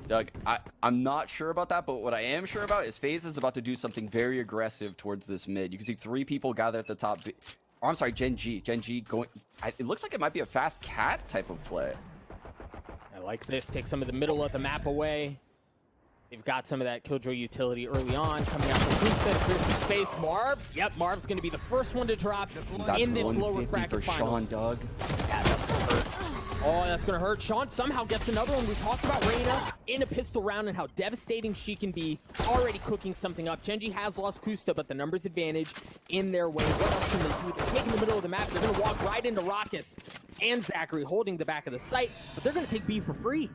Doug, I'm not sure about that, but what I am sure about is FaZe is about to do something very aggressive towards this mid. You can see 3 people gather at the top. Oh, I'm sorry, Gen.G. Gen.G going... it looks like it might be a fast cat type of play. I like this. Take some of the middle of the map away. They've got some of that Killjoy utility early on. Coming out from Boosted, clears some space. Marv. Yep, Marv's going to be the first one to drop in this lower bracket final. Sean, Doug. Yeah, that's going to hurt. Oh, that's going to hurt. Sean somehow gets another one. We talked about Reyna in a pistol round and how devastating she can be. Already cooking something up. Gen.G has lost Kusta, but the numbers advantage in their way. What else can they do? They're taking the middle of the map. They're going to walk right into Raucus and Zachary holding the back of the site, but they're going to take B for free.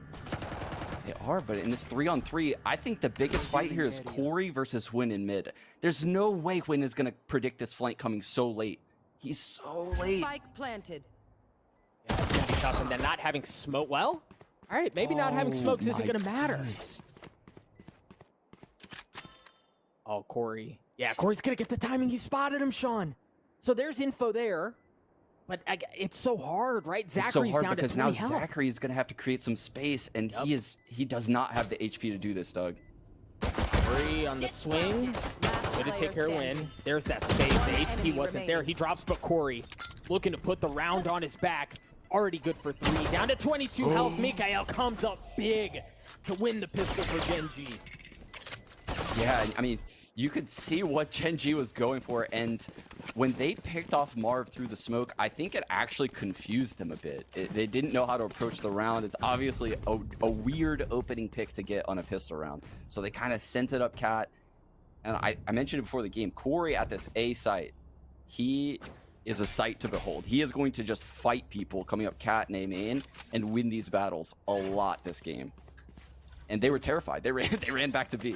They are, but in this 3-on-3, I think the biggest fight here is Corey versus Win in mid. There's no way Win is going to predict this flank coming so late. He's so late. Spike planted. Yeah, it's going to be tough, and then not having smoke. Well, all right, maybe not having smokes isn't going to matter. Goodness. Oh, Corey. Yeah, Corey's going to get the timing. He spotted him, Sean. So there's info there. But it's so hard, right? Zachary's down to 20 health. Now Zachary is going to have to create some space, and he does not have the HP to do this, Doug. Corey on the swing. Way to take care of Win. There's that space. The HP wasn't there. He drops, but Corey looking to put the round on his back. Already good for 3. Down to 22 health. Mikael comes up big to win the pistol for Gen.G. Yeah, I mean, you could see what Gen.G was going for, and when they picked off Marv through the smoke, I think it actually confused them a bit. They didn't know how to approach the round. It's obviously a weird opening pick to get on a pistol round. So they kind of sent it up Cat. And I mentioned it before the game, Corey at this A site, he is a sight to behold. He is going to just fight people coming up Cat and A main and win these battles a lot this game. And they were terrified. They ran back to B.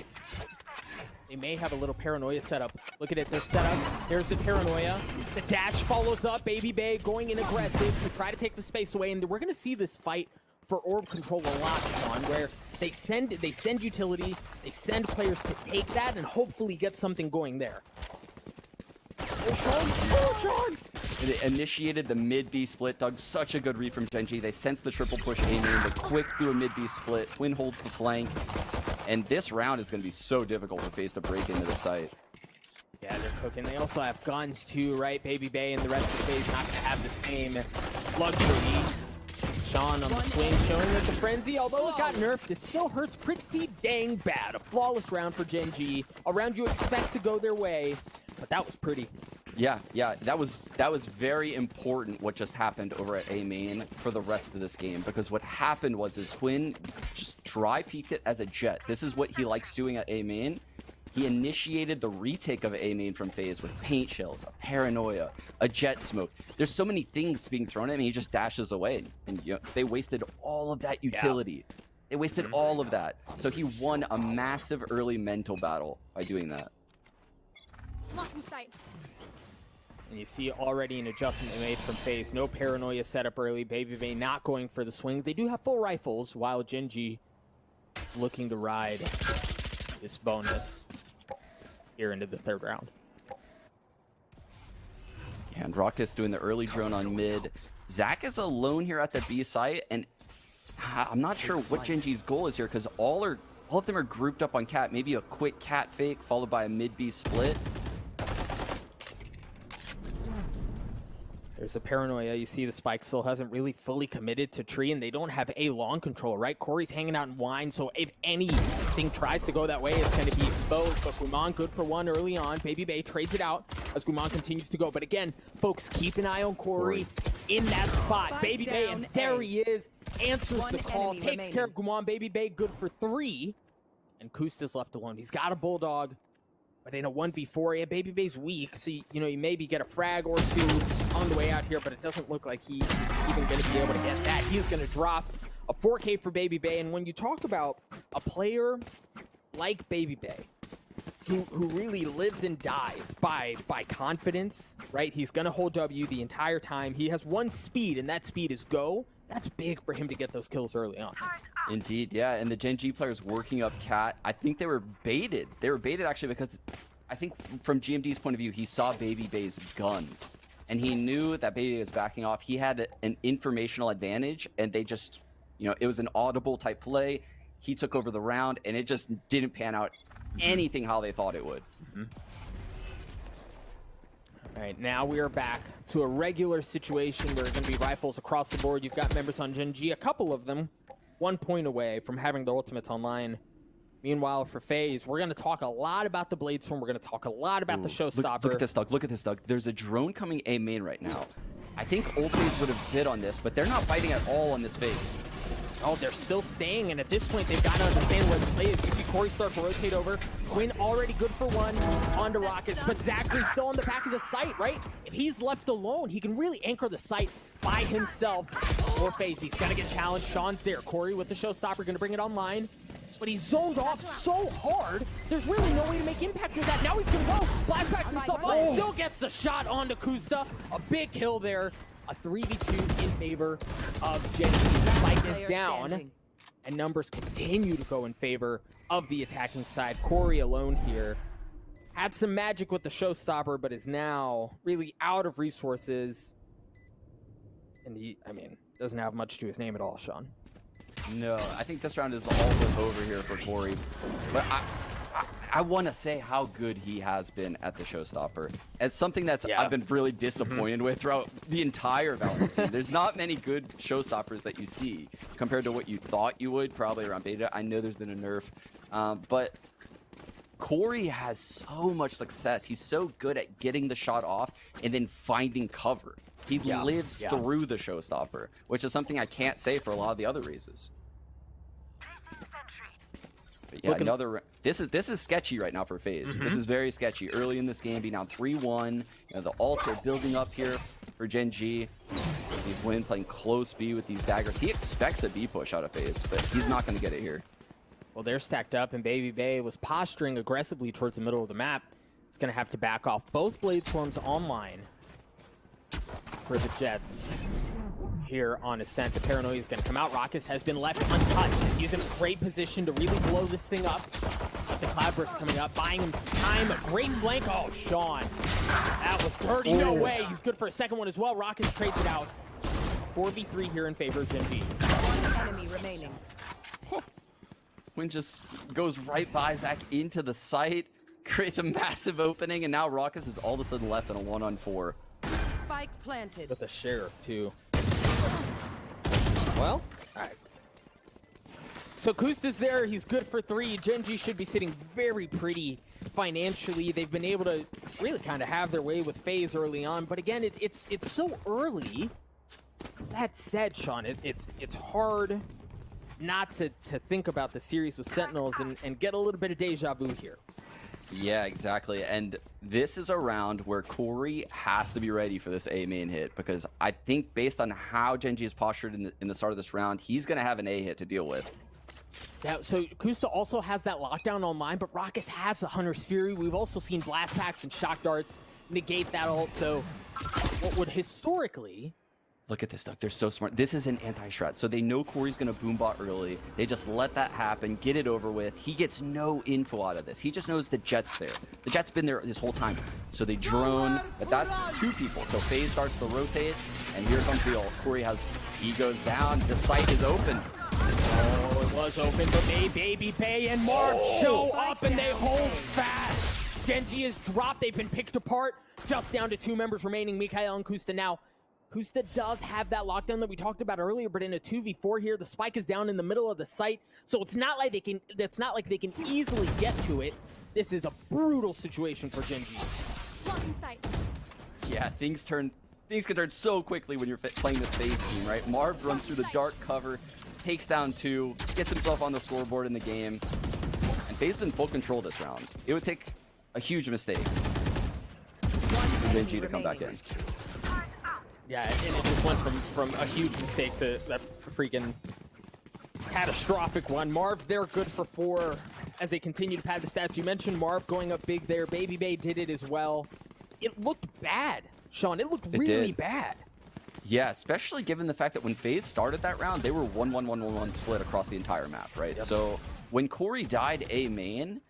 They may have a little paranoia setup. Look at it, their setup. Here's the paranoia. The dash follows up. Baby Bay going in aggressive to try to take the space away. And we're going to see this fight for orb control a lot, Sean, where they send utility, they send players to take that and hopefully get something going there. Oh, Sean! Oh, Sean! They initiated the mid-B split. Doug, such a good read from Gen.G. They sensed the triple push aiming, the quick through a mid-B split. Twin holds the flank. And this round is going to be so difficult for FaZe to break into the site. Yeah, they're cooking. They also have guns too, right? Baby Bay and the rest of the FaZe not going to have the same luxury. Sean on the swing, showing that the frenzy, although it got nerfed, it still hurts pretty dang bad. A flawless round for Gen.G. A round you expect to go their way, but that was pretty. Yeah, that was very important what just happened over at A main for the rest of this game, because what happened was Quinn just dry peeked it as a jet. This is what he likes doing at A main. He initiated the retake of A main from FaZe with paint shells, a paranoia, a jet smoke. There's so many things being thrown at him. He just dashes away, and you know, they wasted all of that utility. Yeah. They wasted all of that. So he won a massive early mental battle by doing that. Locking sight. And you see already an adjustment made from FaZe. No paranoia set up early. Baby Bay not going for the swing. They do have full rifles, while Gen.G is looking to ride this bonus here into the third round. Yeah, and Raucus doing the early drone on mid. Zach is alone here at the B site, and I'm not sure what Gen.G's goal is here, because all of them are grouped up on Cat. Maybe a quick Cat fake followed by a mid-B split. There's a paranoia. You see the Spike still hasn't really fully committed to tree, and they don't have a long control, right? Corey's hanging out in wine, so if anything tries to go that way, it's going to be exposed. But Guman good for one early on. Baby Bay trades it out as Guman continues to go. But again, folks, keep an eye on Corey in that spot. Baby Bay, and there he is. Answers the call, takes care of Guman. Baby Bay good for 3. And Kusta's left alone. He's got a Bulldog, but in a 1v4, yeah, Baby Bay's weak, so you know, you maybe get a frag or 2 on the way out here, but it doesn't look like he's even going to be able to get that. He's going to drop a 4K for Baby Bay, and when you talk about a player like Baby Bay, who really lives and dies by confidence, right? He's going to hold W the entire time. He has one speed, and that speed is go. That's big for him to get those kills early on. Indeed, yeah, and the Gen.G players working up Cat, I think they were baited. They were baited actually because I think from GMD's point of view, he saw Baby Bay's gun. And he knew that Baby Bay was backing off. He had an informational advantage, and they just, you know, it was an audible type play. He took over the round, and it just didn't pan out anything how they thought it would. All right, now we are back to a regular situation where it's going to be rifles across the board. You've got members on Gen.G, a couple of them, 1 point away from having their ultimates online. Meanwhile, for FaZe, we're going to talk a lot about the Bladestorm. We're going to talk a lot about the Showstopper. Look at this, Doug. Look at this, Doug. There's a drone coming A main right now. I think old FaZe would have bid on this, but they're not fighting at all on this phase. Oh, they're still staying, and at this point, they've got to understand where the play is. You see Corey start to rotate over. Twin already good for one onto Rockets, but Zachary's still on the back of the site, right? If he's left alone, he can really anchor the site by himself. For FaZe, he's gonna get challenged. Sean's there. Corey with the Showstopper, gonna bring it online. But he's zoned off so hard, there's really no way to make impact with that. Now he's gonna go. Flashbacks himself up, still gets the shot onto Kusta. A big kill there. A 3v2 in favor of Gen.G. Spike is down, and numbers continue to go in favor of the attacking side. Corey alone here. Had some magic with the Showstopper, but is now really out of resources. And he, I mean, doesn't have much to his name at all, Sean. No, I think this round is all but over here for Corey. But I want to say how good he has been at the Showstopper. It's something that's I've been really disappointed with throughout the entire Valorant scene. There's not many good Showstoppers that you see compared to what you thought you would probably around beta. I know there's been a nerf, but Corey has so much success. He's so good at getting the shot off and then finding cover. He lives through the Showstopper, which is something I can't say for a lot of the other races. But yeah, another. This is sketchy right now for FaZe. This is very sketchy. Early in this game, being down 3-1. You know, the altar building up here for Gen.G. See Win playing close B with these daggers. He expects a B push out of FaZe, but he's not going to get it here. Well, they're stacked up, and Baby Bay was posturing aggressively towards the middle of the map. It's going to have to back off. Both Bladestorms online for the Jets. Here on Ascent, the paranoia is going to come out. Rockets has been left untouched. He's in a great position to really blow this thing up. But the Cloudburst coming up, buying him some time. A great flank. Oh, Sean. That was dirty. No way. He's good for a second one as well. Rockets trades it out. 4v3 here in favor of Gen.G. One enemy remaining. Win just goes right by Zach into the site, creates a massive opening, and now Rockets is all of a sudden left in a 1-on-4. Spike planted. With the Sheriff, too. Well, all right. So Kusta's there. He's good for 3. Gen.G should be sitting very pretty financially. They've been able to really kind of have their way with FaZe early on. But again, it's so early. That said, Sean, it's hard not to think about the series with Sentinels and get a little bit of deja vu here. Yeah, exactly. And this is a round where Corey has to be ready for this A main hit, because I think based on how Gen.G is postured in the start of this round, he's going to have an A hit to deal with. Yeah, so Kusta also has that lockdown online, but Rockets has the Hunter's Fury. We've also seen blast packs and shock darts negate that ult. So what would historically... Look at this, Doug. They're so smart. This is an anti-shred, so they know Corey's going to boombot early. They just let that happen, get it over with. He gets no info out of this. He just knows the Jet's there. The Jet's been there this whole time. So they drone, but that's 2 people. So FaZe starts to rotate, and here comes the ult. Corey he goes down. The site is open. Oh, it was open, but Baby Bay and Marv show up, and they hold fast. Gen.G is dropped. They've been picked apart. Just down to 2 members remaining, Mikhail and Kusta now. Kusta does have that lockdown that we talked about earlier, but in a 2v4 here, the spike is down in the middle of the site, so it's not like they can easily get to it. This is a brutal situation for Gen.G. Blocking sight. Yeah, things can turn so quickly when you're playing this FaZe team, right? Marv runs through the dark cover, takes down 2, gets himself on the scoreboard in the game, and FaZe is in full control this round. It would take a huge mistake for Gen.G to come back in. Yeah, and it just went from a huge mistake to that freaking catastrophic one. Marv, they're good for 4 as they continue to pad the stats. You mentioned Marv going up big there. Baby Bay did it as well. It looked bad, Sean. It looked really bad. Yeah, especially given the fact that when FaZe started that round, they were 1-1-1-1-1 split across the entire map, right? Yep. So when Corey died A main,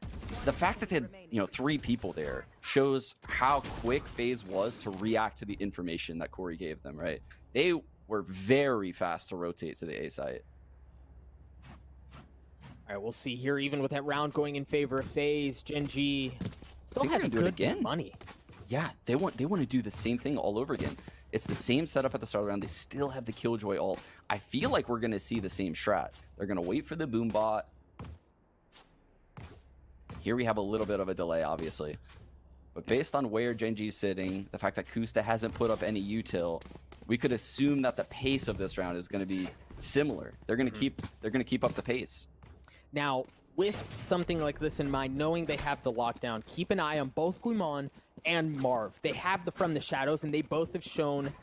the fact that they had 3 people there shows how quick FaZe was to react to the information that Corey gave them, right? They were very fast to rotate to the A site. All All right, we'll see here. Even with that round going in favor of FaZe, Gen.G still has a good money. Yeah, they want to do the same thing all over again. It's the same setup at the start of the round. They still have the Killjoy ult. I feel like we're going to see the same strat. They're going to wait for the boom bot. Here we have a little bit of a delay, obviously. But based on where Gen.G's sitting, the fact that Kusta hasn't put up any util, we could assume that the pace of this round is going to be similar. They're going to keep up the pace. Now, with something like this in mind, knowing they have the lockdown, keep an eye on both Guimon and Marv. They have the From the Shadows, and they both have shown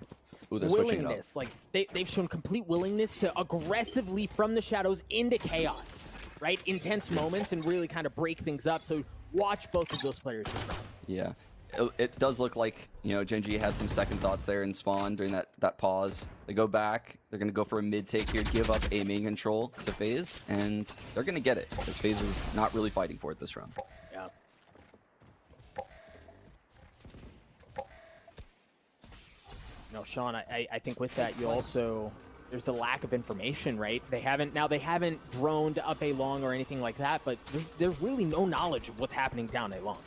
willingness. Like they've shown complete willingness to aggressively from the shadows into chaos, right? Intense moments and really kind of break things up. So watch both of those players as well. Yeah. It does look like, you know, Gen.G had some second thoughts there in spawn during that pause. They go back. They're going to go for a mid take here, give up A main control to FaZe, and they're going to get it because FaZe is not really fighting for it this round. Yeah. No, Sean, I think with that, you also, there's a lack of information, right? They haven't droned up A long or anything like that, but there's really no knowledge of what's happening down A long.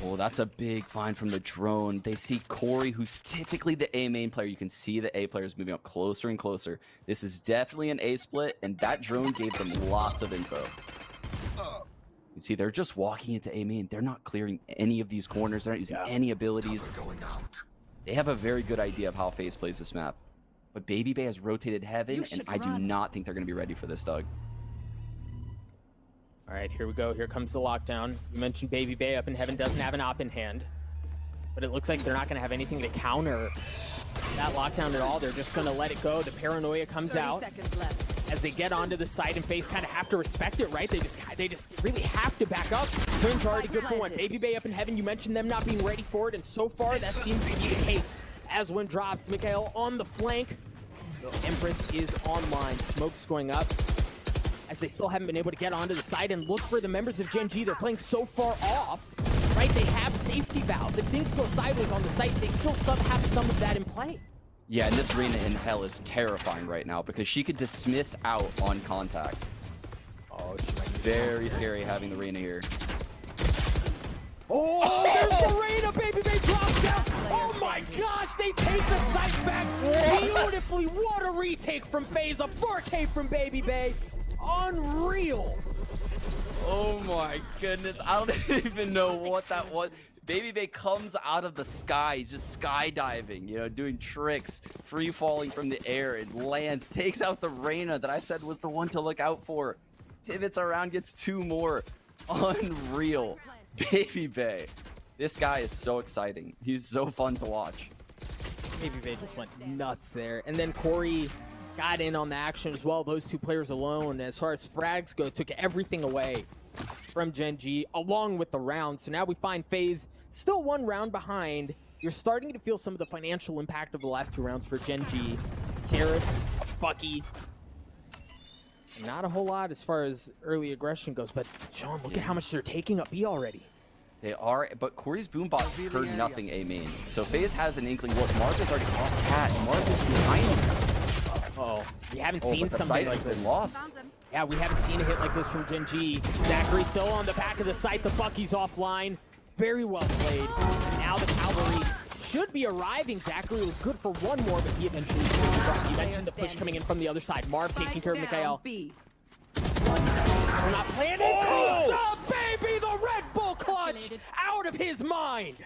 Oh, that's a big find from the drone. They see Corey, who's typically the A main player. You can see the A players moving up closer and closer. This is definitely an A split, and that drone gave them lots of info. You see, they're just walking into A main. They're not clearing any of these corners. They're not using any abilities. They have a very good idea of how FaZe plays this map. But Baby Bay has rotated heaven, and I do not think they're going to be ready for this, Doug. All right, here we go. Here comes the lockdown. You mentioned Baby Bay up in heaven doesn't have an op in hand, but it looks like they're not going to have anything to counter that lockdown at all. They're just going to let it go. The paranoia comes out as they get onto the side, and FaZe kind of have to respect it, right? They just really have to back up. Twins already good for one. Baby Bay up in heaven. You mentioned them not being ready for it, and so far that seems to be the case. As one drops, Mikhail on the flank. The Empress is online. Smoke's going up, as they still haven't been able to get onto the side and look for the members of Gen.G. They're playing so far off, right? They have safety valves. If things go sideways on the site, they still have some of that in play. Yeah, and this Reyna in hell is terrifying right now because she could dismiss out on contact. Oh, very scary having the Reyna here. Oh, there's the Reyna. Baby Bay drops down. Oh my gosh, they take the site back beautifully. What a retake from FaZe. A 4K from Baby Bay. Unreal. Oh my goodness, I don't even know what that was. Baby Bay comes out of the sky, just skydiving, you know, doing tricks, free falling from the air, and lands, takes out the Reyna that I said was the one to look out for. Pivots around, gets 2 more. Unreal. Baby Bay. This guy is so exciting. He's so fun to watch. Baby Bay just went nuts there. And then Corey got in on the action as well. Those 2 players alone, as far as frags go, took everything away from Gen.G along with the round. So now we find FaZe still 1 round behind. You're starting to feel some of the financial impact of the last 2 rounds for Gen.G. Carrots, Bucky. Not a whole lot as far as early aggression goes, but Sean, look at how much they're taking up B already. They are, but Corey's boombot heard nothing A main. So FaZe has an inkling. Look, Marv is already off cat. Marv is behind him. Uh-oh. We haven't seen something like this. Been lost. Yeah, we haven't seen a hit like this from Gen.G. Zachary still on the back of the site. The Bucky's offline. Very well played. And now the cavalry should be arriving. Zachary was good for 1 more, but he eventually dropped. You mentioned the push coming in from the other side. Marv taking care of Mikhail. We're not playing it. Oh! Baby, the Red Bull clutch out of his mind.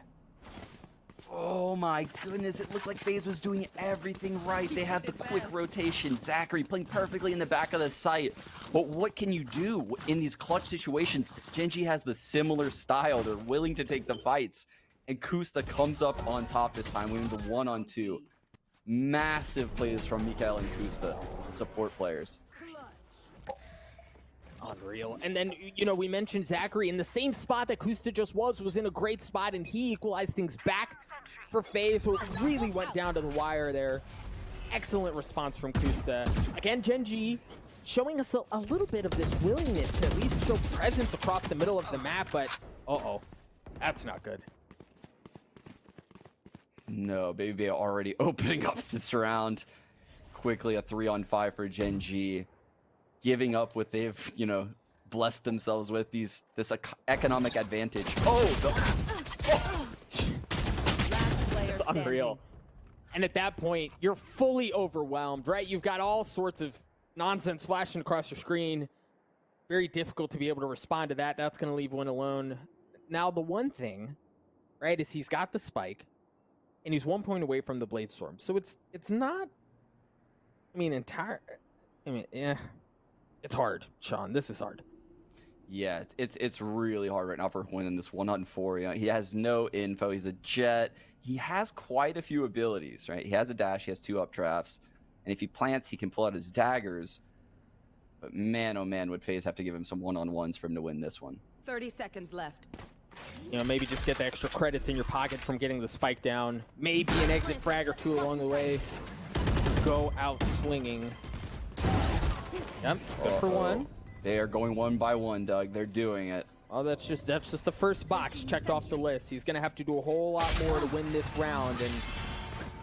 Oh my goodness, it looked like FaZe was doing everything right. They have the quick rotation. Zachary playing perfectly in the back of the site. But what can you do in these clutch situations? Gen.G has the similar style. They're willing to take the fights. And Kusta comes up on top this time, winning the 1-on-2. Massive plays from Mikael and Kusta, the support players. Unreal. And then, you know, we mentioned Zachary in the same spot that Kusta just was in a great spot, and he equalized things back for FaZe, so it really went down to the wire there. Excellent response from Kusta. Again, Gen.G showing us a little bit of this willingness to at least show presence across the middle of the map, but uh-oh, that's not good. No, Baby Bay already opening up this round. Quickly, a 3-on-5 for Gen.G. giving up what they've, blessed themselves with, this economic advantage. Oh, Last player It's standing. unreal. And at that point, you're fully overwhelmed, right? You've got all sorts of nonsense flashing across your screen. Very difficult to be able to respond to that. That's going to leave one alone. Now, the one thing, right, is he's got the spike, and he's 1 point away from the Blade Storm. So it's not, it's hard, Sean. This is hard. yeah, it's really hard right now for Hwin in this 1-on-4. He has no info. He's a Jet. He has quite a few abilities, right? He has a dash. He has 2 updrafts. And if he plants, he can pull out his daggers. But man, oh man, would FaZe have to give him some one-on-ones for him to win this one. 30 seconds left. Maybe just get the extra credits in your pocket from getting the spike down. Maybe an exit frag or 2 along the way. Go out swinging. Yep, good for 1. They are going 1 by 1, Doug. They're doing it. Oh, that's just the first box checked off the list. He's gonna have to do a whole lot more to win this round, and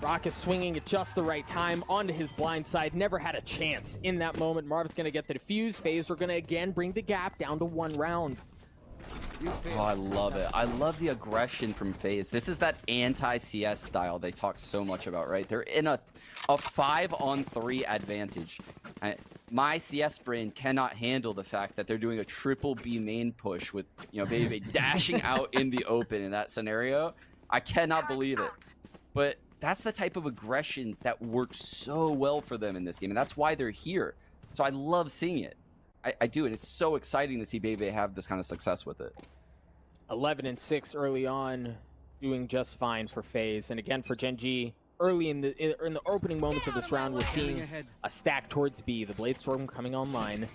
Rock is swinging at just the right time onto his blind side. Never had a chance in that moment. Marv's gonna get the defuse. FaZe are gonna again bring the gap down to 1 round. Oh, I love it. I love the aggression from FaZe. This is that anti-CS style they talk so much about, right? They're in a 5-on-3 advantage. My CS brain cannot handle the fact that they're doing a triple B main push with, Baby dashing out in the open in that scenario. I cannot believe it. But that's the type of aggression that works so well for them in this game, and that's why they're here. So I love seeing it. I do, and it's so exciting to see Bebe have this kind of success with it. 11-6 early on, doing just fine for FaZe, and again for Gen.G. Early in the opening moments of this round, we're seeing a stack towards B. The Blade Storm coming online,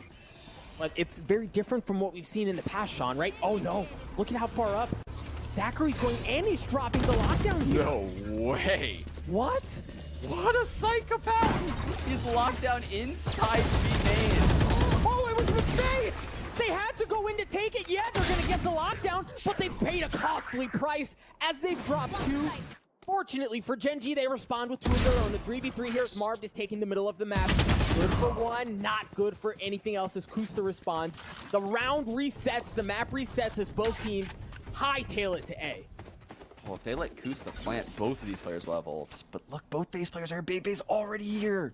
but it's very different from what we've seen in the past, Sean. Right? Oh no! Look at how far up Zachary's going, and he's dropping the lockdown here. No way! What? What a psychopath! He's locked down inside B main. Oh, it was mistake! They had to go in to take it. Yeah, they're going to get the lockdown, but they've paid a costly price as they've dropped 2. Fortunately for Gen.G, they respond with 2 of their own. The 3v3 here, Marv is taking the middle of the map. Good for 1, not good for anything else as Kusta responds. The round resets, the map resets as both teams hightail it to A. Well, if they let Kusta plant, both of these players will have ults. But look, both FaZe players are Bebe's already here.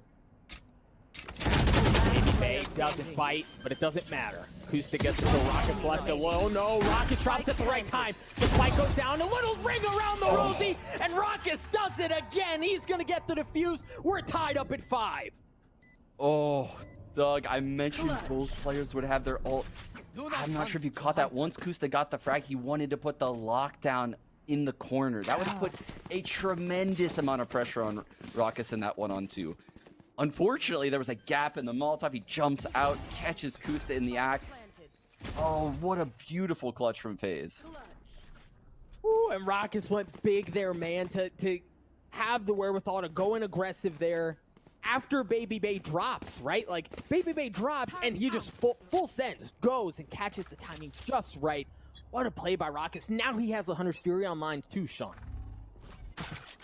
Bay doesn't bite, but it doesn't matter. Kusta gets it, the Rocket's left alone. No, Rocket drops at the right time. The spike goes down, a little ring around the Rosie, and Rocket does it again. He's gonna get the defuse. We're tied up at 5. Oh, Doug, I mentioned both players would have their ult. I'm not sure if you caught that. Once Kusta got the frag, he wanted to put the lockdown in the corner. That would have put a tremendous amount of pressure on Rockets in that 1-on-2. Unfortunately, there was a gap in the Molotov. He jumps out, catches Kusta in the act. Oh, what a beautiful clutch from FaZe. Ooh, and Rockets went big there, man, to have the wherewithal to go in aggressive there after Baby Bay drops, right? Like, Baby Bay drops, and he just full send goes and catches the timing just right. What a play by Rockets. Now he has the Hunter's Fury online too, Sean.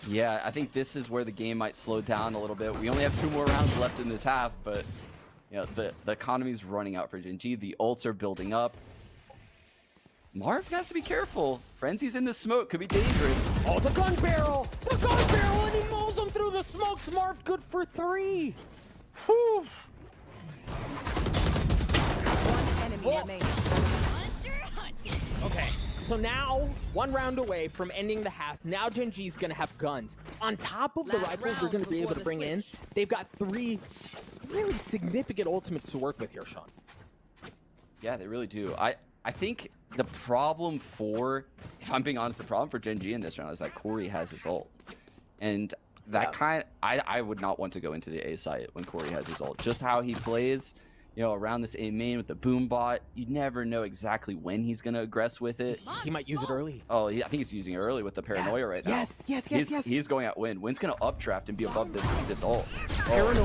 Yeah, I think this is where the game might slow down a little bit. We only have 2 more rounds left in this half, but the economy's running out for Gen.G. The ults are building up. Marv has to be careful. Frenzy's in the smoke, could be dangerous. Oh, the gun barrel! The gun barrel, and he mows him through the smoke. Marv good for 3. Whew. 1 enemy remaining. Okay, so now 1 round away from ending the half. Now Gen.G's gonna have guns. On top of the rifles they're gonna be able to bring in, they've got 3 really significant ultimates to work with here, Sean. Yeah, they really do. I think the problem for, if I'm being honest, the problem for Gen.G in this round is that Corey has his ult. And that I would not want to go into the A site when Corey has his ult. Just how he plays, around this A main with the boom bot, you never know exactly when he's going to aggress with it. He might use it early. Oh, I think he's using it early with the paranoia right now. Yes. He's going at Win. Win's going to updraft and be above this ult. Paranoia,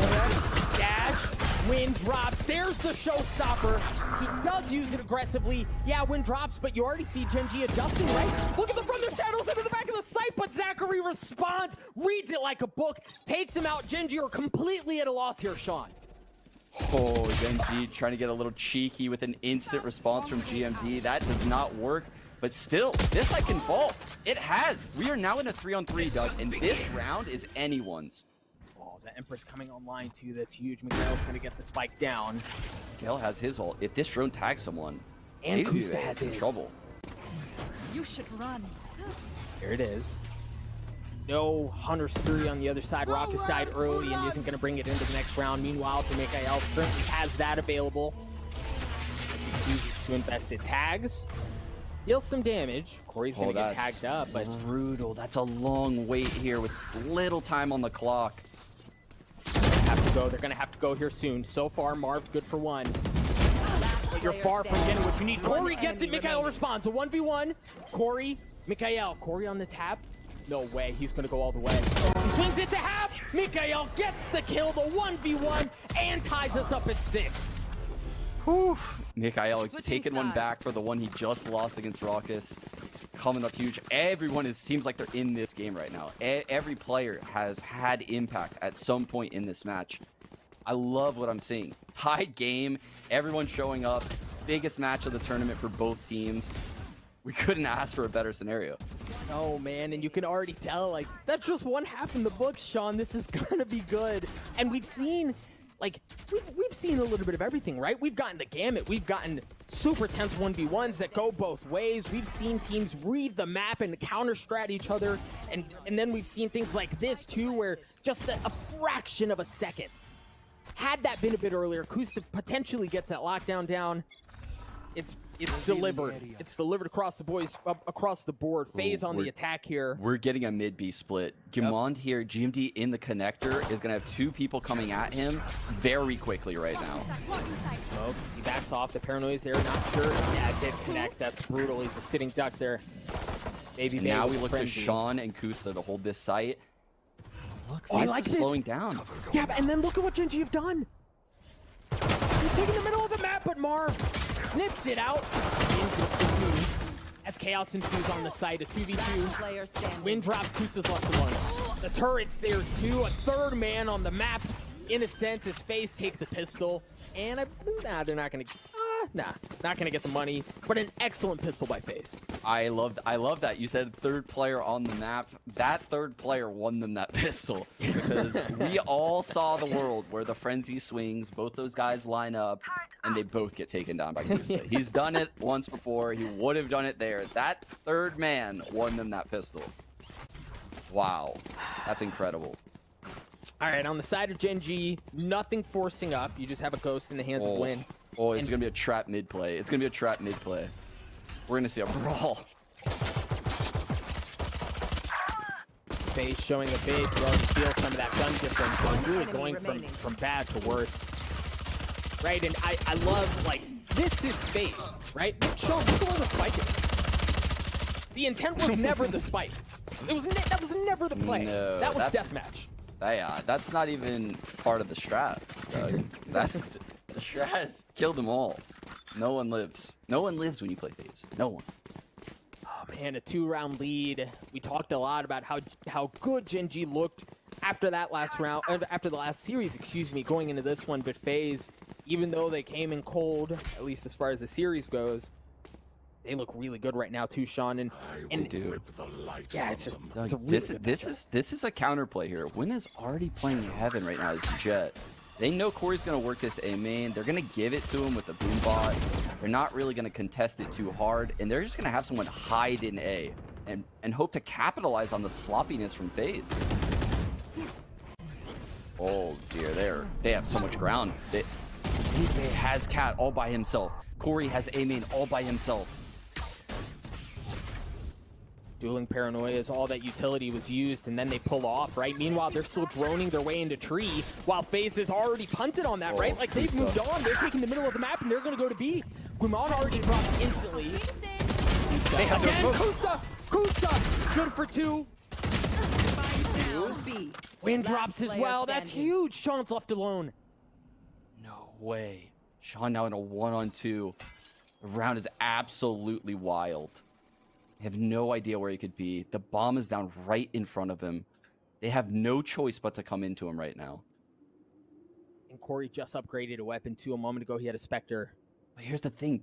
dash, Win drops. There's the showstopper. He does use it aggressively. Yeah, Win drops, but you already see Gen.G adjusting, right? Look at the front, there's shadows into the back of the site, but Zachary responds, reads it like a book, takes him out. Gen.G are completely at a loss here, Sean. Oh, Gen.G trying to get a little cheeky with an instant response from GMD. That does not work. But still, this I can fall. It has. We are now in a 3-on-3, Doug, and this round is anyone's. Oh, the Empress coming online too. That's huge. Miguel's gonna get the spike down. Miguel has his ult. If this drone tags someone, And maybe Kusta has in his. trouble. You should run. Here it is. No Hunter's Fury on the other side. Raucus died early and isn't going to bring it into the next round. Meanwhile, for Mikael, certainly has that available. As he chooses to invest in tags. Deals some damage. Corey's going to get tagged up, but brutal. That's a long wait here with little time on the clock. they're going to have to go here soon. So far, Marv, good for one. But you're far from getting what you need. Corey gets it. Mikael responds. A 1v1. Corey, Mikael. Corey on the tap. No way. He's going to go all the way. He swings it to half. Mikael gets the kill, the 1v1, and ties us up at 6. Whew. Mikael taking one back for the one he just lost against Raucus. Coming up huge. Everyone seems like they're in this game right now. Every player has had impact at some point in this match. I love what I'm seeing. Tied game. Everyone showing up. Biggest match of the tournament for both teams. We couldn't ask for a better scenario. Oh man, and you can already tell, like, that's just one half in the book, Sean. This is gonna be good. And we've seen, like, we've seen a little bit of everything, right? We've gotten the gamut. We've gotten super tense 1v1s that go both ways. We've seen teams read the map and counter-strat each other. And then we've seen things like this, too, where just a fraction of a second. Had that been a bit earlier, Kusta potentially gets that lockdown down. It's delivered. It's delivered across the board. FaZe on the attack here. We're getting a mid-B split. Gimond here, GMD in the connector, is going to have two people coming at him very quickly right now. Smoke. He backs off. The paranoia's there. Not sure. Yeah, it did connect. That's brutal. He's a sitting duck there. Maybe now we look to Sean and Kusta to hold this site. Look, I like this. Slowing down. Yeah, and then look at what Gen.G have done. He's taking the middle of the map, but Marv snips it out. As chaos ensues on the site, a 2v2. Wind drops, Kusta's left alone. The turret's there too. A third man on the map. In a sense, his FaZe take the pistol. And they're not gonna. Not gonna get the money. But an excellent pistol by FaZe. I love that. You said third player on the map. That third player won them that pistol. Because we all saw the world where the frenzy swings, both those guys line up, and they both get taken down by Kusta. He's done it once before. He would have done it there. That third man won them that pistol. Wow. That's incredible. All right, on the side of Gen.G, nothing forcing up. You just have a ghost in the hands of Win. Oh, it's going to be a trap mid play. It's going to be a trap mid play. We're going to see a brawl. FaZe showing a big, well, you feel some of that gun difference. So really going from bad to worse. Right, and I love, like, this is FaZe, right? Sean, look at where the spike is. The intent was never the spike. That was never the play. No, that was deathmatch. Yeah, that's not even part of the strat, Doug. That's the strat has killed them all. No one lives. No one lives when you play FaZe. No one. Oh man, a 2-round lead. We talked a lot about how good Gen.G looked after that last round, after the last series, excuse me, going into this one. But FaZe, even though they came in cold, at least as far as the series goes, they look really good right now too, Sean. And dude, yeah, it's just Doug, it's a really this is a counterplay here. Win is already playing Heaven right now as Jet. They know Corey's gonna work this A main. They're gonna give it to him with the boom bot. They're not really gonna contest it too hard, and they're just gonna have someone hide in A and hope to capitalize on the sloppiness from FaZe. Oh dear, they have so much ground. They has Cat all by himself. Corey has A main all by himself. Dueling Paranoia is all that utility was used, and then they pull off, right? Meanwhile, they're still droning their way into tree, while FaZe is already punted on that, right? Like, they've moved on. They're taking the middle of the map, and they're going to go to B. Guimon already dropped instantly. Again, Kusta! Good for 2. Wind drops as well. That's huge. Sean's left alone. No way. Sean now in a 1-on-2. The round is absolutely wild. They have no idea where he could be. The bomb is down right in front of him. They have no choice but to come into him right now. And Corey just upgraded a weapon too. A moment ago, he had a Spectre. But here's the thing,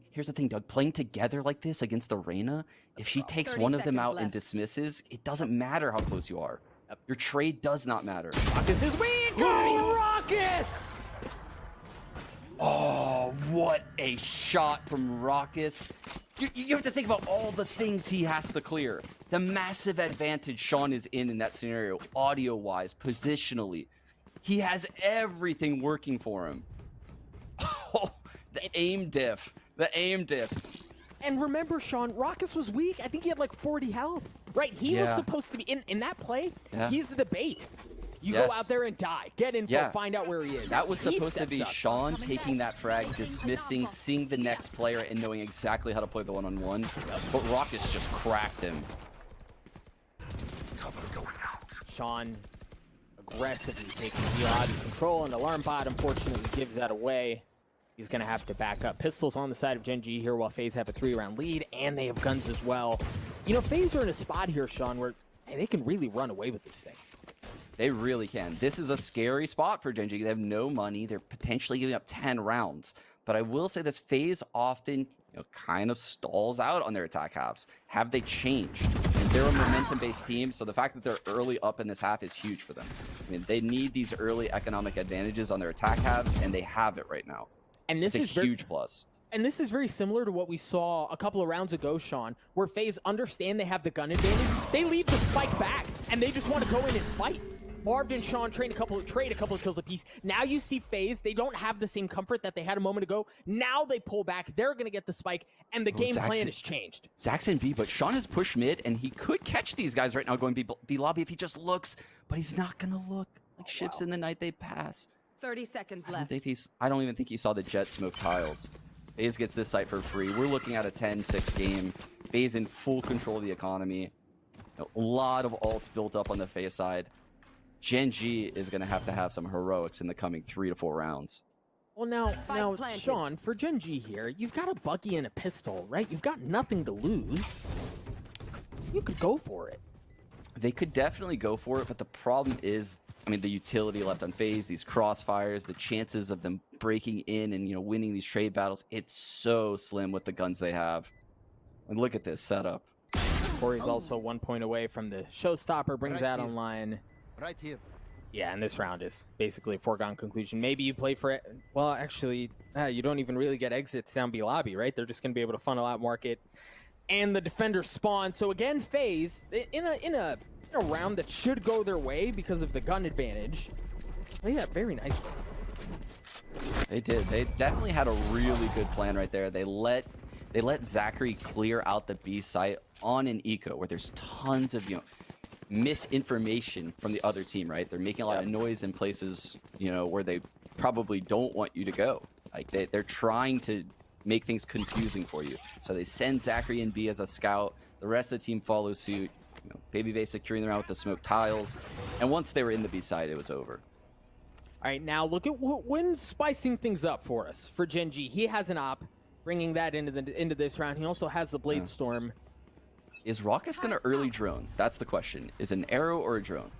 Doug. Playing together like this against the Reyna, if she takes 30 one of them seconds out and left. dismisses, it doesn't matter how close you are. Your trade does not matter. Raucus is weak! Oh, Raucus! Oh, what a shot from Raucus. You have to think about all the things he has to clear. The massive advantage Sean is in that scenario, audio-wise, positionally. He has everything working for him. Oh, the aim diff. And remember, Sean, Raucus was weak. I think he had like 40 health. Right, he was supposed to be, in that play, he's the bait. You go out there and die. Get info, find out where he is. That was He supposed to be steps up. Sean taking that frag, dismissing, seeing the next player, and knowing exactly how to play the one-on-one. But Raucus just cracked him. Sean aggressively taking the out of control, and Alarm Bot unfortunately gives that away. He's going to have to back up. Pistols on the side of Gen.G here while FaZe have a 3-round lead, and they have guns as well. You know, FaZe are in a spot here, Sean, where they can really run away with this thing. They really can. This is a scary spot for Gen.G. They have no money. They're potentially giving up 10 rounds. But I will say this, FaZe often kind of stalls out on their attack halves. Have they changed? And they're a momentum-based team, so the fact that they're early up in this half is huge for them. I mean, they need these early economic advantages on their attack halves, and they have it right now. And this it's is a huge plus. And this is very similar to what we saw a couple of rounds ago, Sean, where FaZe understand they have the gun advantage. They leave the spike back, and they just want to go in and fight. Marved and Sean trade a couple of kills apiece. Now you see FaZe, they don't have the same comfort that they had a moment ago. Now they pull back, they're going to get the spike, and the game plan has changed. Zach's in B, but Sean has pushed mid, and he could catch these guys right now going B lobby if he just looks, but he's not going to look. Like ships in the night, they pass. 30 seconds left. I don't even think he saw the jet smoke tiles. FaZe gets this site for free. We're looking at a 10-6 game. FaZe in full control of the economy. A lot of ults built up on the FaZe side. Gen.G is going to have some heroics in the coming 3 to 4 rounds. Well, now, Sean, for Gen.G here, you've got a Bucky and a pistol, right? You've got nothing to lose. You could go for it. They could definitely go for it, but the problem is, I mean, the utility left on FaZe, these crossfires, the chances of them breaking in and, winning these trade battles, it's so slim with the guns they have. And look at this setup. Corey's also 1 point away from the showstopper, brings that online. Right here. Yeah, and this round is basically a foregone conclusion. Maybe you play for it. Well, actually, you don't even really get exits down B lobby, right? They're just going to be able to funnel out market, and the defenders spawn. So again, FaZe in a round that should go their way because of the gun advantage. Play that very nicely. They did. They definitely had a really good plan right there. They let Zachary clear out the B site on an eco where there's tons of misinformation from the other team, right? They're making a lot of noise in places, where they probably don't want you to go. Like they're trying to make things confusing for you. So they send Zachary in B as a scout. The rest of the team follows suit. Baby securing them out with the smoke tiles. And once they were in the B side, it was over. All right, now look at Wynn's spicing things up for us. For Gen.G, he has an op, bringing that into this round. He also has the Blade Storm. Is Raucus going to early drone? That's the question. Is it an arrow or a drone?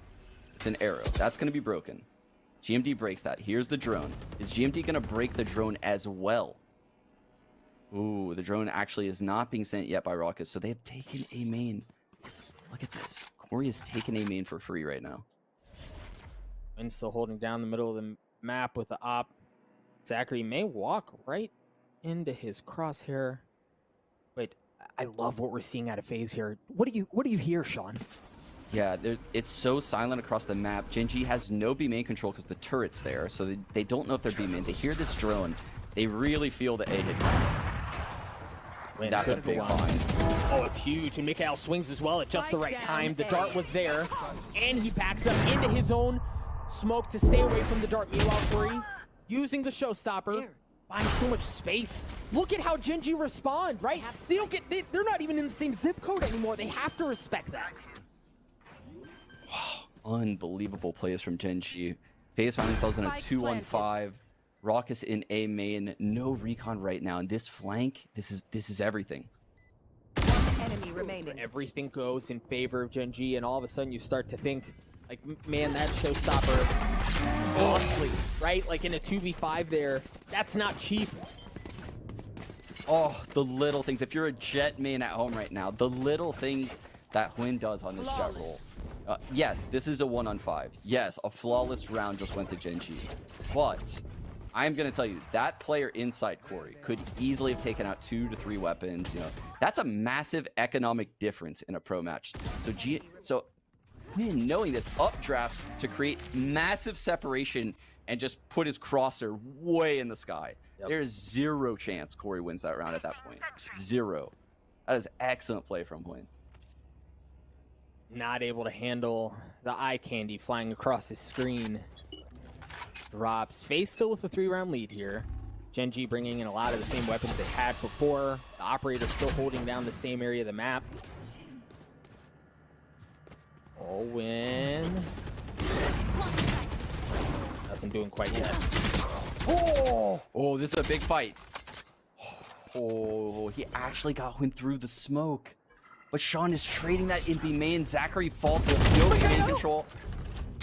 It's an arrow. That's going to be broken. GMD breaks that. Here's the drone. Is GMD going to break the drone as well? Ooh, the drone actually is not being sent yet by Raucus, so they have taken a main. Look at this. Corey has taken a main for free right now. And still holding down the middle of the map with the op. Zachary may walk right into his crosshair. Wait, I love what we're seeing out of FaZe here. What do you hear, Sean? Yeah, it's so silent across the map. Gen.G has no B main control because the turret's there, so they don't know if they're B main. They hear this drone. They really feel the A hit. That's a big find. Oh, it's huge. And Mikhail swings as well at just the right time. The dart was there, and he backs up into his own smoke to stay away from the dart. Meanwhile, Corey using the showstopper, buying so much space. Look at how Gen.G respond, right? They're not even in the same zip code anymore. They have to respect that. Wow, unbelievable plays from Gen.G. FaZe find themselves in a 2-1-5. Raucus in A main, no recon right now, and this flank, this is everything. Enemy remaining. Everything goes in favor of Gen.G, and all of a sudden you start to think, Like, man, that showstopper is costly, right? Like in a 2v5 there, that's not cheap. Oh, the little things. If you're a Jet main at home right now, the little things that Hwin does on this Jet roll. Yes, this is a 1-on-5. Yes, a flawless round just went to Gen.G. But I'm going to tell you, that player inside Corey could easily have taken out 2 to 3 weapons. You know, that's a massive economic difference in a pro match. So Hwin, knowing this, updrafts to create massive separation and just put his crosser way in the sky. Yep. There's zero chance Corey wins that round at that point. Zero. That is excellent play from Hwin. Not able to handle the eye candy flying across his screen. Drops. FaZe still with a 3-round lead here. Gen.G bringing in a lot of the same weapons they had before. The operator still holding down the same area of the map. Win. Nothing doing quite yet. Oh, this is a big fight. Oh, he actually got Hwin through the smoke. But Sean is trading that in B main. Zachary falls with no B main control.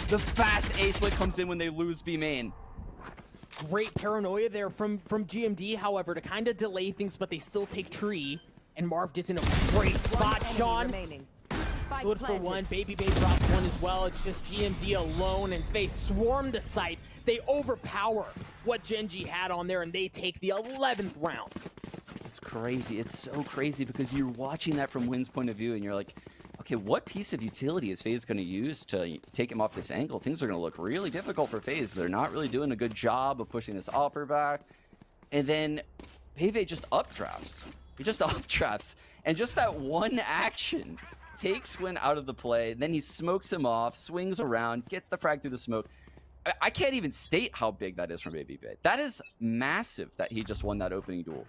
The fast A split comes in when they lose B main. Great paranoia there from GMD, however, to kind of delay things, but they still take tree. And Marv is in a great spot, Sean. Good for one. Baby Bay drops one as well. It's just GMD alone, and FaZe swarm the site. They overpower what Gen.G had on there, and they take the 11th round. It's crazy. It's so crazy because you're watching that from Hwin's point of view, and you're like, okay, what piece of utility is FaZe going to use to take him off this angle? Things are going to look really difficult for FaZe. They're not really doing a good job of pushing this upper back. And then Pave just updrafts. He just updrafts. And just that one action takes Hwin out of the play. Then he smokes him off, swings around, gets the frag through the smoke. I can't even state how big that is from Baby Bay. That is massive that he just won that opening duel.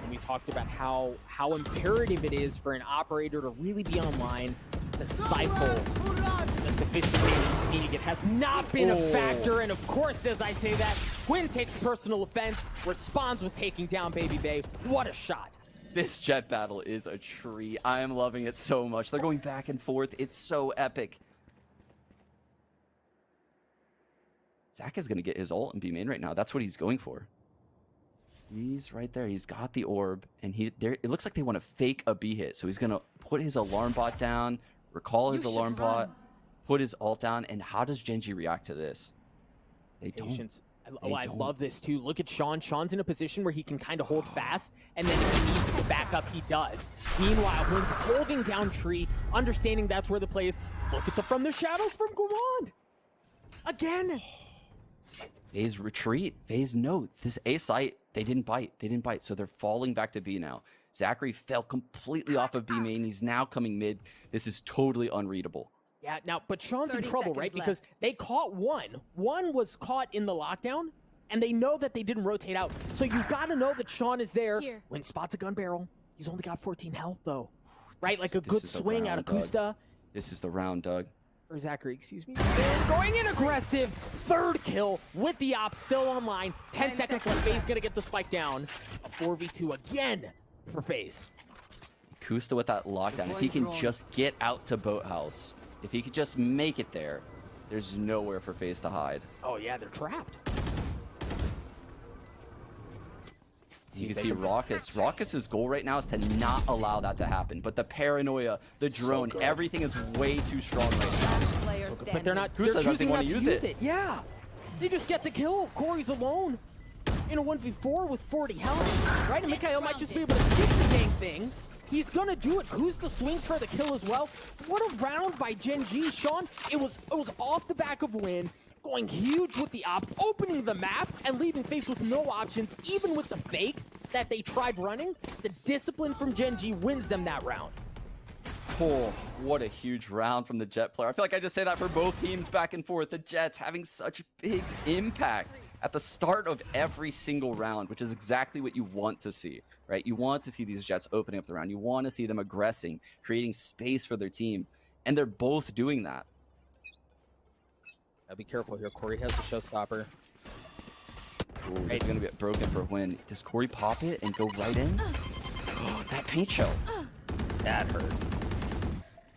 And we talked about how imperative it is for an operator to really be online to stifle the sophisticated scheming. It has not been a factor, and of course, as I say that, Hwin takes personal offense, responds with taking down Baby Bay. What a shot. This Jet battle is a treat. I am loving it so much. They're going back and forth. It's so epic. Zach is going to get his ult and B main right now. That's what he's going for. He's right there. He's got the orb, and it looks like they want to fake a B hit. So he's going to put his alarm bot down, recall his alarm bot, put his ult down. And how does Gen.G react to this? They don't. I love this too. Look at Sean. Sean's in a position where he can kind of hold fast, and then if he needs to back up, he does. Meanwhile, Hwin's holding down tree, understanding that's where the play is. Look at the from the shadows from Guimond. Again. FaZe retreat. FaZe no. This A site, they didn't bite. They didn't bite. So they're falling back to B now. Zachary fell completely off of B main. He's now coming mid. This is totally unreadable. Yeah, now, but Sean's in trouble, right? Because they caught one. One was caught in the lockdown, and they know that they didn't rotate out. So you've got to know that Sean is there. When spots a gun barrel, he's only got 14 health, though. Right? Like a good swing out of Kusta. This is the round, Doug. Or Zachary, excuse me. They're going in aggressive. Third kill with the op still online. 10 seconds left. FaZe going to get the spike down. A 4v2 again for FaZe. Kusta with that lockdown. If he can just get out to Boathouse. If he could just make it there, there's nowhere for FaZe to hide. Oh yeah, they're trapped. You can see Raucus. Raucus's goal right now is to not allow that to happen. But the paranoia, the drone, everything is way too strong right now. But they're not. They're choosing not to use it. Yeah, they just get the kill. Corey's alone in a 1v4 with 40 health. Right, and Mikhail might just be able to skip the dang thing. He's gonna do it. Kusta swings for the kill as well. What a round by Gen.G, Sean. It was off the back of Win, going huge with the op, opening the map, and leaving FaZe with no options, even with the fake that they tried running. The discipline from Gen.G wins them that round. Oh, what a huge round from the Jet player. I feel like I just say that for both teams back and forth. The Jets having such big impact at the start of every single round, which is exactly what you want to see, right? You want to see these Jets opening up the round. You want to see them aggressing, creating space for their team, and they're both doing that. Be careful here. Corey has the showstopper. Ooh, this is going to be broken for Hwin. Does Corey pop it and go right in? Oh, that paint shell. That hurts.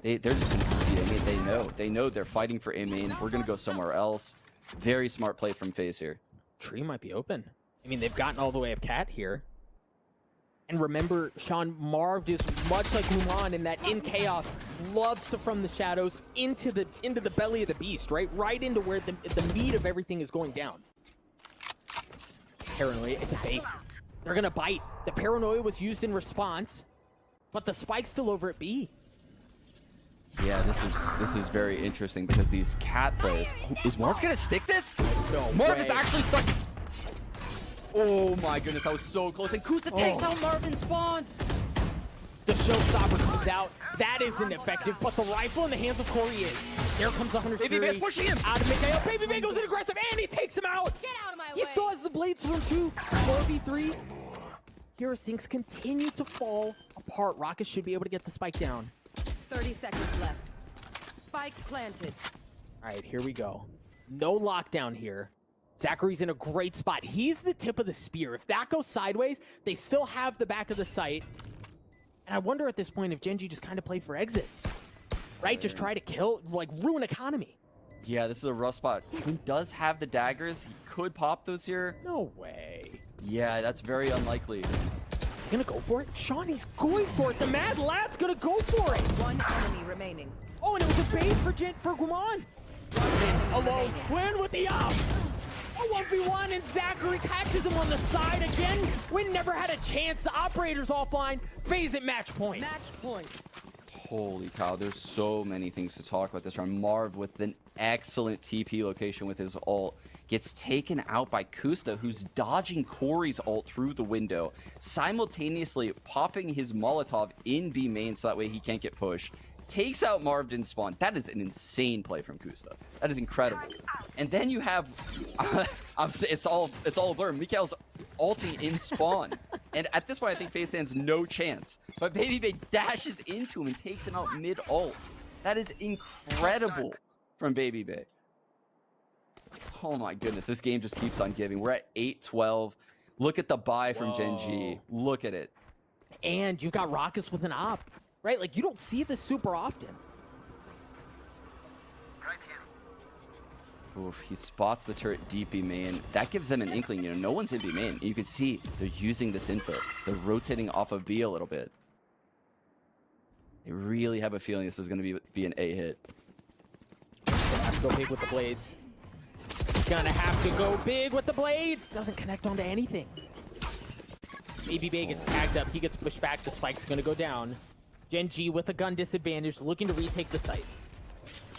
they're just gonna concede. They know they're fighting for A main. We're gonna go somewhere else. Very smart play from FaZe here. Tree might be open. I mean, they've gotten all the way up Cat here. And remember, Sean, Marv is much like Mulan in that in chaos loves to from the shadows into the belly of the beast, right? Right into where the meat of everything is going down. Paranoia, it's a bait. They're gonna bite. The paranoia was used in response, but the spike's still over at B. Yeah, this is very interesting because these Cat players. Oh, is Marv gonna stick this? No Marv way. is actually stuck. Oh my goodness, that was so close. And Kusta takes out Marvin spawn. The showstopper comes out. That isn't effective, but the rifle in the hands of Corey is. Here comes 100 Baby Bear's pushing him. Out of Mikael. Baby Bear goes in aggressive, and he takes him out. Get out of my way. He still has the blades from 2. 4v3. Here as things continue to fall apart. Rockets should be able to get the spike down. 30 seconds left. Spike planted. All right, here we go. No lockdown here. Zachary's in a great spot. He's the tip of the spear. If that goes sideways, they still have the back of the site. And I wonder at this point if Gen.G just kind of play for exits. Right? Just try to kill, like, ruin economy. Yeah, this is a rough spot. He does have the daggers. He could pop those here. No way. Yeah, that's very unlikely. He's gonna go for it? Sean, he's going for it. The Mad Lad's gonna go for it. One enemy remaining. Oh, and it was a bait for Guman. Alone. Win with the up. A 1v1 and Zachary catches him on the side again. Win never had a chance. The operator's offline. FaZe at match point. Match point. Holy cow, there's so many things to talk about this round. Marv with an excellent TP location with his ult. Gets taken out by Kusta, who's dodging Corey's ult through the window, simultaneously popping his Molotov in B main so that way he can't get pushed. Takes out Marv in spawn. That is an insane play from Kusta. That is incredible. And then you have, it's all blur. Mikael's ulting in spawn. And at this point, I think FaZe stands no chance. But Baby Bay dashes into him and takes him out mid-ult. That is incredible from Baby Bay. Oh my goodness, this game just keeps on giving. We're at 8-12. Look at the buy from Gen.G. Look at it. And you've got Rockets with an op. Right? Like, you don't see this super often. Oof, he spots the turret deep B main. That gives them an inkling, you know, no one's in B main. And you can see they're using this info. They're rotating off of B a little bit. They really have a feeling this is going to be an A hit. Gonna have to go big with the blades. He's gonna have to go big with the blades. Doesn't connect onto anything. Baby Bay gets tagged up. He gets pushed back. The spike's gonna go down. Gen.G with a gun disadvantage, looking to retake the site.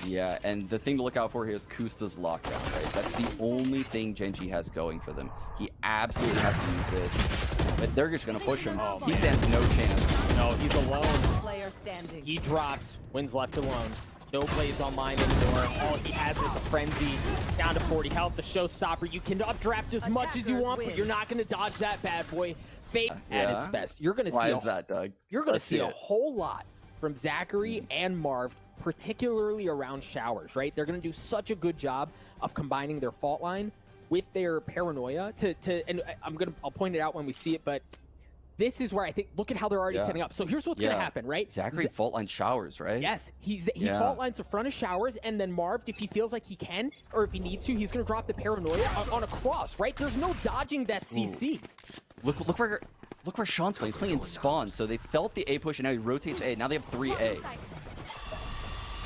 Yeah, and the thing to look out for here is Kusta's lockdown, right? That's the only thing Gen.G has going for them. He absolutely has to use this. But they're just going to push him. He stands no chance. No, he's alone. Player standing. He drops. Wins left alone. No blades online anymore. All he has is a frenzy. Down to 40 health. The showstopper. You can updraft as much as you want, but you're not going to dodge that bad boy. Fate at its best. You're going to see. Why is that, Doug? You're going to see a whole lot from Zachary and Marv, particularly around showers, right? They're going to do such a good job of combining their fault line with their paranoia and I'll point it out when we see it, but this is where I think, look at how they're already setting up. So here's what's going to happen, right? Zachary fault line showers, right? Yes, he fault lines the front of showers, and then Marv, if he feels like he can, or if he needs to, he's going to drop the paranoia on a cross, right? There's no dodging that CC. Look where Sean's playing. He's playing in spawn, so they felt the A push, and now he rotates A. Now they have 3A.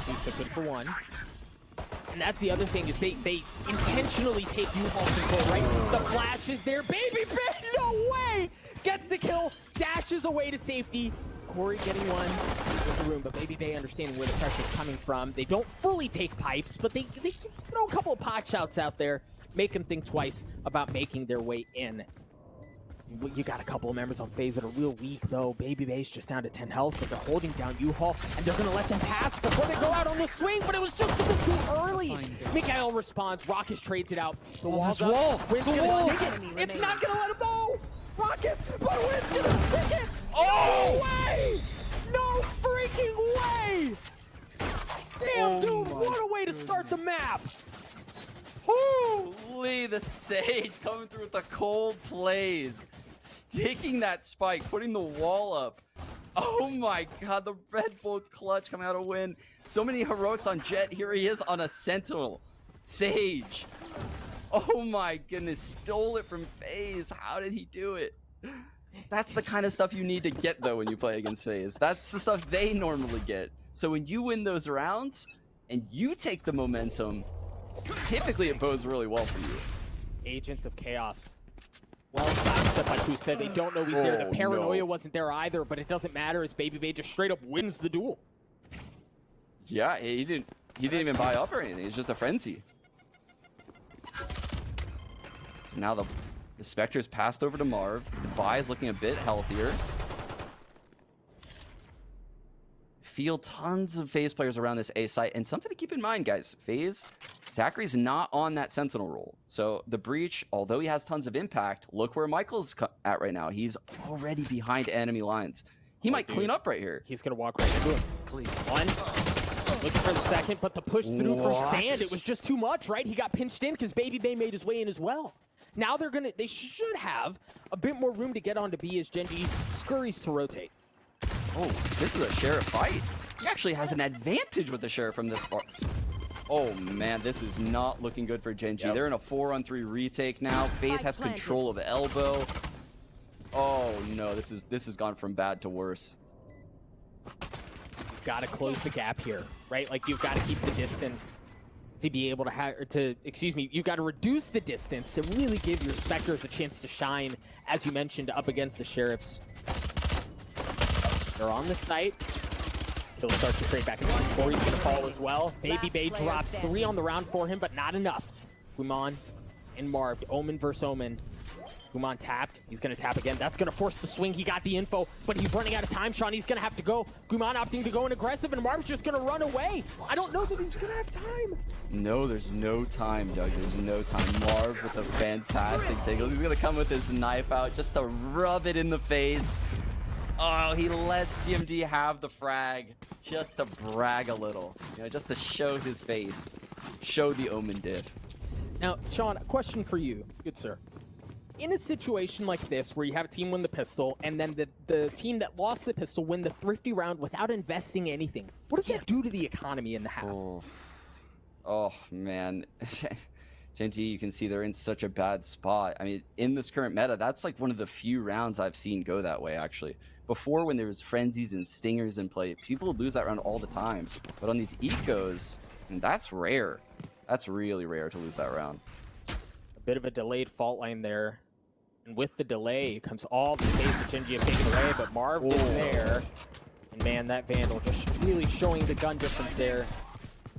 He's the good for one. And that's the other thing, is they intentionally take U-Haul control, right? The flash is there. Baby Bay, no way! Gets the kill, dashes away to safety. Corey getting one with the room, but Baby Bay understanding where the pressure's coming from. They don't fully take pipes, but they throw a couple of pot shots out there, make them think twice about making their way in. You got a couple of members on FaZe that are real weak, though. Baby Bay's just down to 10 health, but they're holding down U-Haul, and they're going to let them pass before they go out on the swing, but it was just a bit too early. Mikael responds. Rockets trades it out. The wall's up. Wynn's going to stick it. It's not going to let him go. Rockets, but Wynn's going to stick it. No way! No freaking way! Damn, dude, what a way to start the map. Holy, the Sage coming through with the cold plays. Sticking that spike, putting the wall up. Oh my god, the Red Bull clutch coming out of win. So many heroics on Jet. Here he is on a Sentinel. Sage. Oh my goodness, stole it from FaZe. How did he do it? That's the kind of stuff you need to get though when you play against FaZe. That's the stuff they normally get. So when you win those rounds and you take the momentum, typically it bodes really well for you. Agents of Chaos. Well, sidestep by Kusta. They don't know he's there. The paranoia wasn't there either, but it doesn't matter as Baby Bay just straight up wins the duel. Yeah, he didn't even buy up or anything. It's just a frenzy. Now the Spectre's passed over to Marv. The buy is looking a bit healthier. Feel tons of FaZe players around this A site. And something to keep in mind, guys. FaZe, Zachary's not on that Sentinel role. So the Breach, although he has tons of impact, look where Michael's at right now. He's already behind enemy lines. He might clean up right here. He's going to walk right into it. One. Looking for the second, but the push through from Sand, it was just too much, right? He got pinched in because Baby Bay made his way in as well. Now they should have a bit more room to get on to B as Gen.G scurries to rotate. Oh, this is a Sheriff fight. He actually has an advantage with the Sheriff from this far. Oh man, this is not looking good for Gen.G. They're in a 4-on-3 retake now. FaZe has control of elbow. Oh no, this has gone from bad to worse. He's got to close the gap here, right? Like you've got to keep the distance to be able to you've got to reduce the distance to really give your Spectres a chance to shine, as you mentioned, up against the Sheriffs. They're on the site. He'll start to trade back and forth. Corey's going to fall as well. Baby Bay drops 3 on the round for him, but not enough. Guman and Marv, Omen versus Omen. Guman tapped. He's going to tap again. That's going to force the swing. He got the info, but he's running out of time. Sean, he's going to have to go. Guman opting to go in aggressive, and Marv's just going to run away. I don't know that he's going to have time. No, there's no time, Doug. There's no time. Marv with a fantastic jiggle. He's going to come with his knife out just to rub it in the face. Oh, he lets Gen.G have the frag just to brag a little, you know, just to show his face, show the Omen diff. Now, Sean, a question for you, good sir. In a situation like this, where you have a team win the pistol, and then the team that lost the pistol win the thrifty round without investing anything, what does that do to the economy in the half? Oh man. Gen.G, you can see they're in such a bad spot. I mean, in this current meta, that's like one of the few rounds I've seen go that way, actually. Before, when there was frenzies and stingers in play, people would lose that round all the time. But on these ecos, that's rare. That's really rare to lose that round. A bit of a delayed fault line there. And with the delay comes all the space that Gen.G have taken away, but Marv is there. And man, that Vandal just really showing the gun difference there.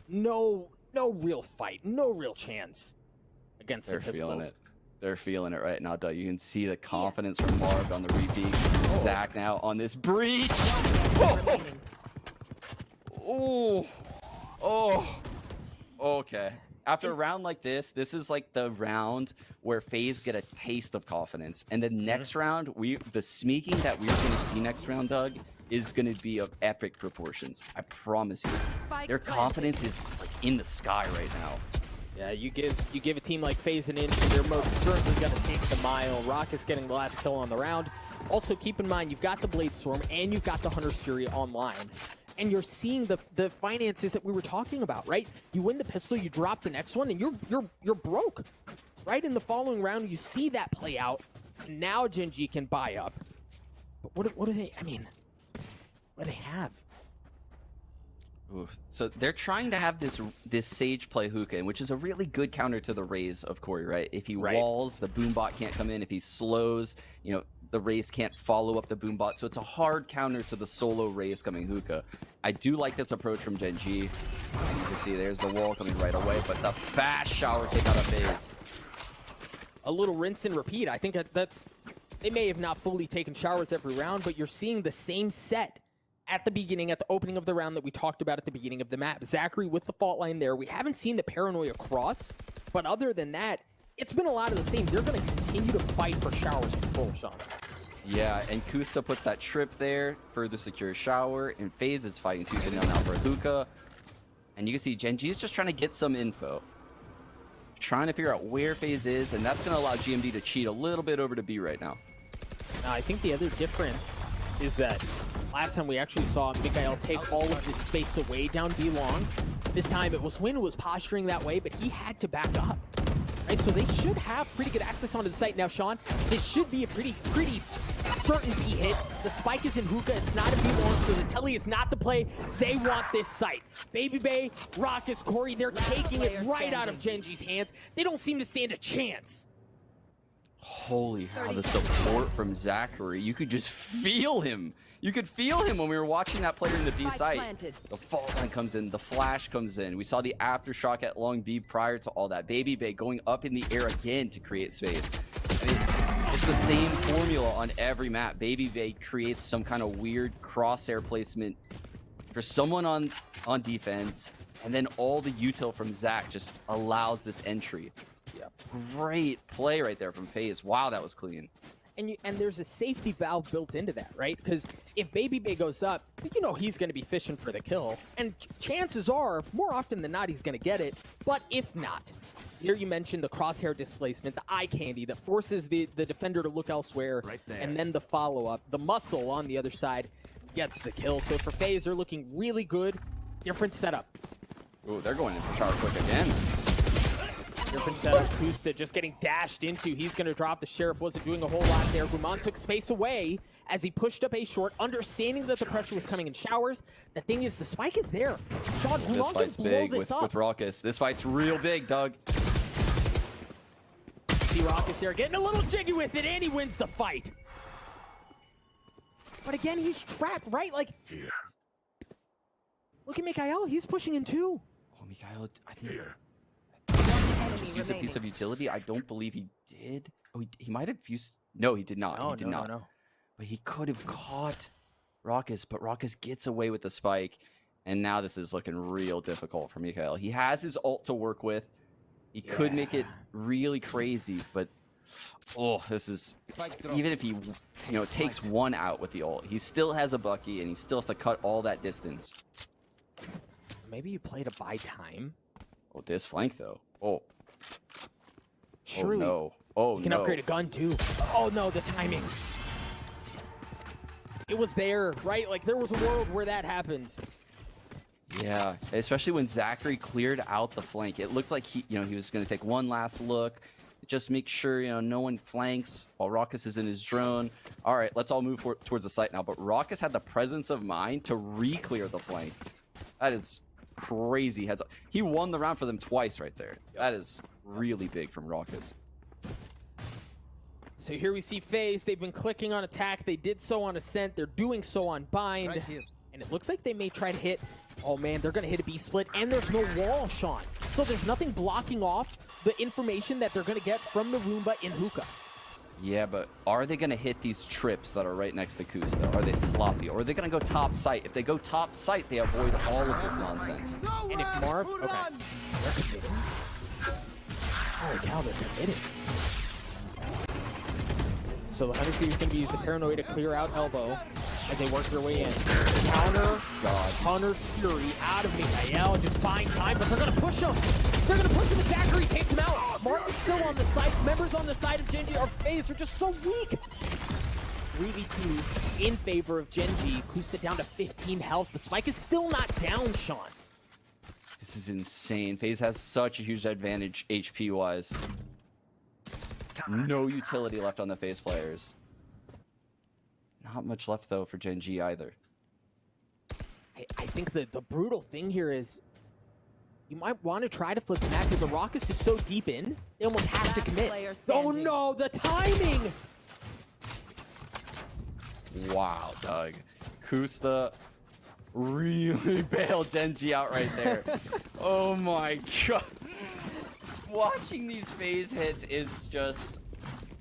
No real fight, no real chance against the pistols. Feeling it. They're feeling it right now, Doug. You can see the confidence from Marv on the repeat. Zach now on this breach. Okay. After a round like this is like the round where FaZe get a taste of confidence. And the next round, the sneaking that we're going to see next round, Doug, is going to be of epic proportions. I promise you. Their confidence is like in the sky right now. Yeah, you give a team like FaZe an inch, and they're most certainly going to take the mile. Rockus getting the last kill on the round. Also, keep in mind, you've got the Blade Storm, and you've got the Hunter's Fury online. And you're seeing the finances that we were talking about, right? You win the pistol, you drop the next one, and you're broke. Right? In the following round, you see that play out. Now Gen.G can buy up. But what do they, I mean, what do they have? Oof. So they're trying to have this Sage play hookah, which is a really good counter to the Raze of Corey, right? If he walls, the Boombot can't come in. If he slows, you know, the Raze can't follow up the Boombot. So it's a hard counter to the solo Raze coming hookah. I do like this approach from Gen.G. You can see there's the wall coming right away, but the fast shower take out of FaZe. A little rinse and repeat. I think that's, they may have not fully taken showers every round, but you're seeing the same set at the beginning, at the opening of the round that we talked about at the beginning of the map. Zachary with the fault line there. We haven't seen the paranoia cross, but other than that, it's been a lot of the same. They're going to continue to fight for showers control, Sean. Yeah, and Kusta puts that trip there for the secure shower, and FaZe is fighting tooth and nail now for a hookah. And you can see Gen.G is just trying to get some info. Trying to figure out where FaZe is, and that's going to allow GMD to cheat a little bit over to B right now. I think the other difference is that last time we actually saw Mikael take all of this space away down B long. This time it was Win was posturing that way, but he had to back up. Right, so they should have pretty good access onto the site. Now, Sean, this should be a pretty certain B hit. The spike is in hookah. It's not a B long, so the telly is not the play. They want this site. Baby Bay, Rockus, Corey, they're taking it right out of Gen.G's hands. They don't seem to stand a chance. Holy cow, the support from Zachary. You could just feel him. You could feel him when we were watching that player in the B site. The fall line comes in, the flash comes in. We saw the aftershock at long B prior to all that. Baby Bay going up in the air again to create space. I mean, it's the same formula on every map. Baby Bay creates some kind of weird crosshair placement for someone on defense, and then all the util from Zach just allows this entry. Yeah, great play right there from FaZe. Wow, that was clean. And there's a safety valve built into that, right? Because if Baby Bay goes up, you know he's going to be fishing for the kill. And chances are, more often than not, he's going to get it. But if not, here you mentioned the crosshair displacement, the eye candy that forces the defender to look elsewhere. Right there. And then the follow-up. The muscle on the other side gets the kill. So for FaZe, they're looking really good. Different setup. Ooh, they're going in for shower quick again. Different setup. Kusta just getting dashed into. He's going to drop. The Sheriff wasn't doing a whole lot there. Guman took space away as he pushed up A short, understanding that the pressure was coming in showers. The thing is, the spike is there. Sean, this fight's big with Raucus. This fight's real big, Doug. See Raucus here getting a little jiggy with it, and he wins the fight. But again, he's trapped, right? Like, look at Mikael. He's pushing in too. Oh, Mikael, I think... Just use a piece of utility. I don't believe he did. Oh, he might have used. No, he did not. No, he did not. No. But he could have caught Raucus, but Raucus gets away with the spike, and now this is looking real difficult for Mikael. He has his ult to work with. He could make it really crazy, but oh, this is even if he takes one out with the ult, he still has a Bucky, and he still has to cut all that distance. Maybe you play to buy time. Oh, this flank though. Oh. Surely. Oh no. Oh, you can upgrade a gun too. Oh no, the timing. It was there, right? Like there was a world where that happens. Yeah, especially when Zachary cleared out the flank. It looked like he was going to take one last look, just make sure no one flanks while Raucus is in his drone. All right, let's all move towards the site now. But Raucus had the presence of mind to re-clear the flank. That is crazy. Heads up. He won the round for them twice right there. That is really big from Raucus. So here we see FaZe. They've been clicking on attack. They did so on Ascent. They're doing so on Bind. Right, and it looks like they may try to hit. Oh man, they're going to hit a B split. And there's no wall, Sean. So there's nothing blocking off the information that they're going to get from the Roomba in hookah. Yeah, but are they going to hit these trips that are right next to Kus, though? Are they sloppy? Or are they going to go top site? If they go top site, they avoid all of this nonsense. And if Marv... Okay. They're committing. Holy cow, they're committing. So the Hunter Fury is going to use the Paranoia to clear out elbow as they work their way in. Counter. God. Hunter's Fury out of Mikael, just buying time, but they're going to push him. They're going to push him, and Zachary takes him out. Martin's still on the side. Members on the side of Gen.G or FaZe are just so weak. 3v2 in favor of Gen.G. Kusta down to 15 health. The spike is still not down, Sean. This is insane. FaZe has such a huge advantage HP-wise. No utility left on the FaZe players. Not much left, though, for Gen.G either. I think the brutal thing here is you might want to try to flip the map, but the Raucus is so deep in, they almost have to commit. Oh no, the timing! Wow, Doug. Kusta really bailed Gen.G out right there. Oh my god. Watching these FaZe hits is just...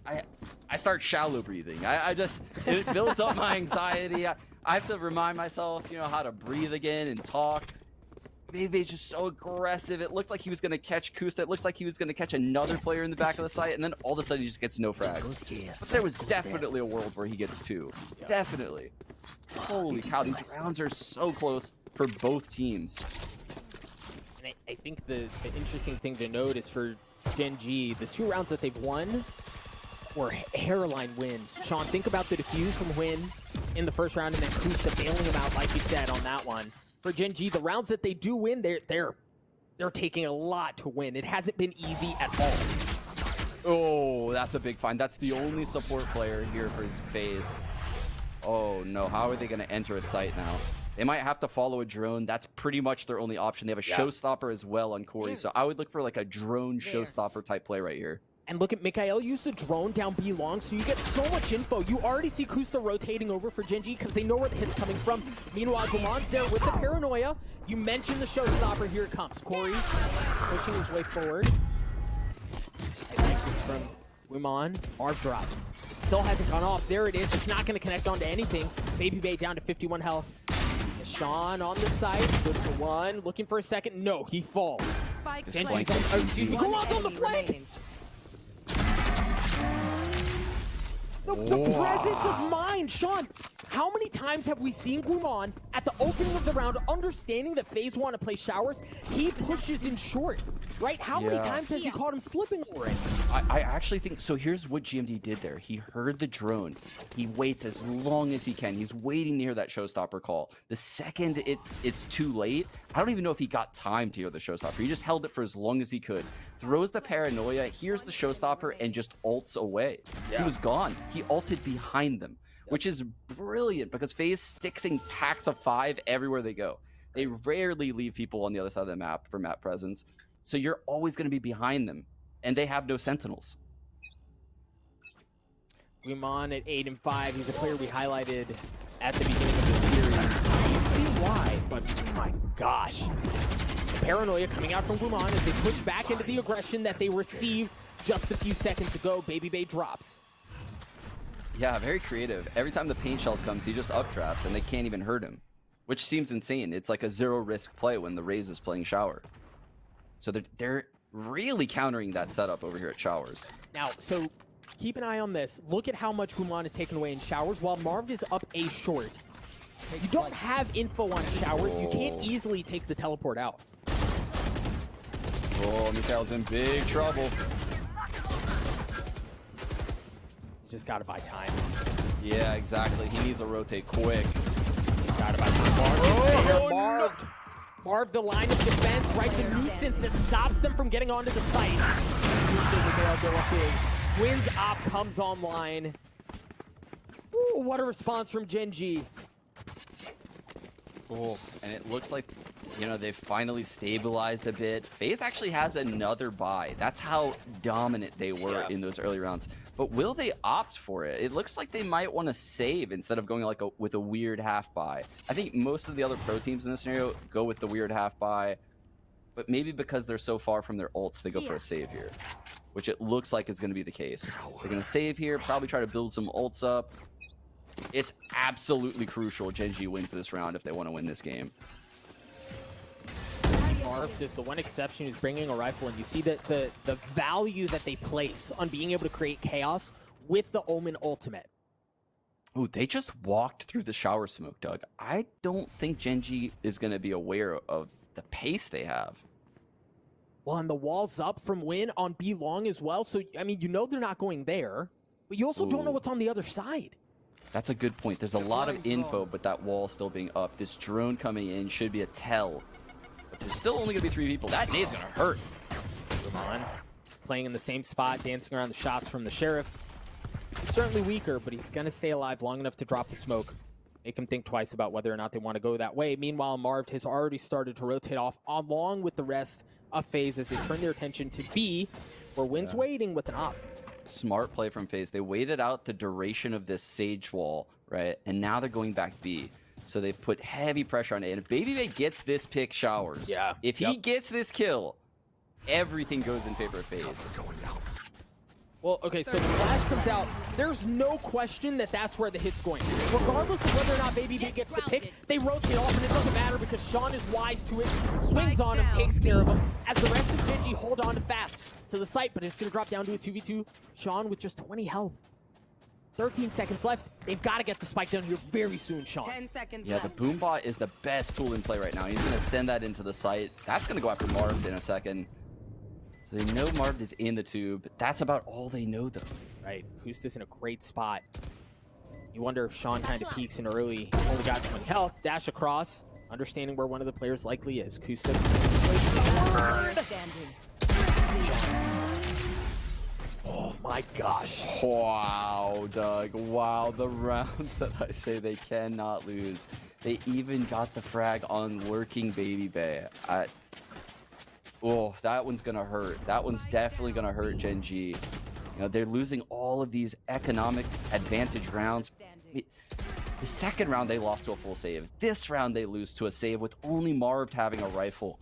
I start shallow breathing. It builds up my anxiety. I have to remind myself, how to breathe again and talk. Baby's just so aggressive. It looked like he was going to catch Kusta. It looks like he was going to catch another player in the back of the site, and then all of a sudden he just gets no frags. But there was definitely a world where he gets two. Definitely. Holy cow, these rounds are so close for both teams. And I think the interesting thing to note is for Gen.G, the 2 rounds that they've won were hairline wins. Sean, think about the defuse from Win in the first round and then Kusta bailing him out, like you said, on that one. For Gen.G, the rounds that they do win, they're taking a lot to win. It hasn't been easy at all. Oh, that's a big find. That's the only support player here for his FaZe. Oh no, how are they going to enter a site now? They might have to follow a drone. That's pretty much their only option. They have a showstopper as well on Corey, so I would look for like a drone showstopper type play right here. And look at Mikael use the drone down B long, so you get so much info. You already see Kusta rotating over for Gen.G because they know where the hit's coming from. Meanwhile, Guman's there with the paranoia. You mentioned the showstopper. Here it comes. Corey pushing his way forward. I like this from Guman. Marv drops. It still hasn't gone off. There it is. It's not going to connect onto anything. Baby Bay down to 51 health. Sean on the side. Good for one. Looking for a second. No, he falls. Gen.G's on, Guman's on the flank. The presence of mind, Sean. How many times have we seen Guman at the opening of the round, understanding that FaZe want to play showers? He pushes in short, right? How many times has he caught him slipping already? I actually think, so here's what GMD did there. He heard the drone. He waits as long as he can. He's waiting to hear that showstopper call. The second it's too late, I don't even know if he got time to hear the showstopper. He just held it for as long as he could. Throws the paranoia, hears the showstopper, and just ults away. He was gone. He ulted behind them, which is brilliant because FaZe sticks in packs of 5 everywhere they go. They rarely leave people on the other side of the map for map presence. So you're always going to be behind them, and they have no sentinels. Guman at 8 and 5. He's a player we highlighted at the beginning of the series. You see why, but oh my gosh. The paranoia coming out from Guman as they push back into the aggression that they received just a few seconds ago. Baby Bay drops. Yeah, very creative. Every time the paint shells comes, he just updrafts, and they can't even hurt him, which seems insane. It's like a zero-risk play when the Raze is playing Shower. So they're really countering that setup over here at Showers. Now, so keep an eye on this. Look at how much Guman is taken away in Showers while Marv is up A short. You don't have info on Showers. You can't easily take the teleport out. Oh, Mikael's in big trouble. Just gotta buy time. Yeah, exactly. He needs to rotate quick. Gotta buy time. Marv. Marv, the line of defense, right? The nuisance that stops them from getting onto the site. Wins op comes online. Ooh, what a response from Gen.G. Oh, and it looks like, you know, they've finally stabilized a bit. FaZe actually has another buy. That's how dominant they were in those early rounds. But will they opt for it? It looks like they might want to save instead of going like with a weird half buy. I think most of the other pro teams in this scenario go with the weird half buy, but maybe because they're so far from their ults, they go for a save here, which it looks like is going to be the case. They're going to save here, probably try to build some ults up. It's absolutely crucial Gen.G wins this round if they want to win this game. Marv, there's the one exception who's bringing a rifle, and you see that the value that they place on being able to create chaos with the Omen ultimate. Ooh, they just walked through the shower smoke, Doug. I don't think Gen.G is going to be aware of the pace they have. Well, and the wall's up from Win on B long as well, so, I mean, you know they're not going there, but you also don't know what's on the other side. That's a good point. There's a lot of info, but that wall still being up. This drone coming in should be a tell. But there's still only going to be 3 people. That nade's going to hurt. Come on. Playing in the same spot, dancing around the shots from the Sheriff. He's certainly weaker, but he's going to stay alive long enough to drop the smoke. Make him think twice about whether or not they want to go that way. Meanwhile, Marv has already started to rotate off along with the rest of FaZe as they turn their attention to B, where Win's waiting with an op. Smart play from FaZe. They waited out the duration of this Sage wall, right? And now they're going back B. So they put heavy pressure on A. And if Baby Bay gets this pick, Showers. If he gets this kill, everything goes in favor of FaZe. Well, okay, so the flash comes out. There's no question that that's where the hit's going. Regardless of whether or not Baby Bay gets the pick, they rotate off, and it doesn't matter because Sean is wise to it. Swings on him, takes care of him, as the rest of Gen.G hold on to fast to the site, but it's going to drop down to a 2v2. Sean with just 20 health. 13 seconds left. They've got to get the spike down here very soon, Sean. 10 seconds left. The Boombot is the best tool in play right now. He's going to send that into the site. That's going to go after Marv in a second. So they know Marv is in the tube. That's about all they know, though. Right, Kusta's in a great spot. You wonder if Sean kind of peeks in early. Only got 20 health. Dash across, understanding where one of the players likely is. Kusta. Standing. Oh my gosh. Wow, Doug. Wow, the round that I say they cannot lose. They even got the frag on lurking Baby Bay. Oh, that one's gonna hurt. That one's definitely gonna hurt Gen.G. You know, they're losing all of these economic advantage rounds. The second round, they lost to a full save. This round, they lose to a save with only Marv having a rifle.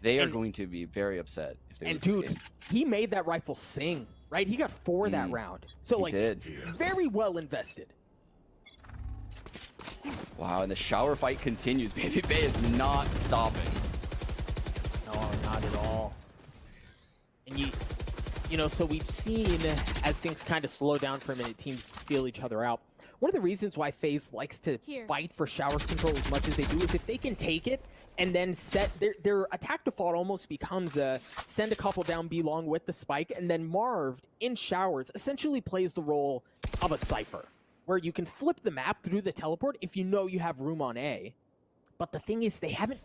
They are going to be very upset if they lose this game. He made that rifle sing, right? He got 4 that round. So, like, very well invested. Wow, and the shower fight continues. Baby Bay is not stopping. No, not at all. And you know, so we've seen as things kind of slow down for a minute, teams feel each other out. One of the reasons why FaZe likes to fight for shower control as much as they do is if they can take it and then set their attack default almost becomes a send a couple down B long with the spike, and then Marv in showers essentially plays the role of a Cypher, where you can flip the map through the teleport if you know you have room on A. But the thing is, they haven't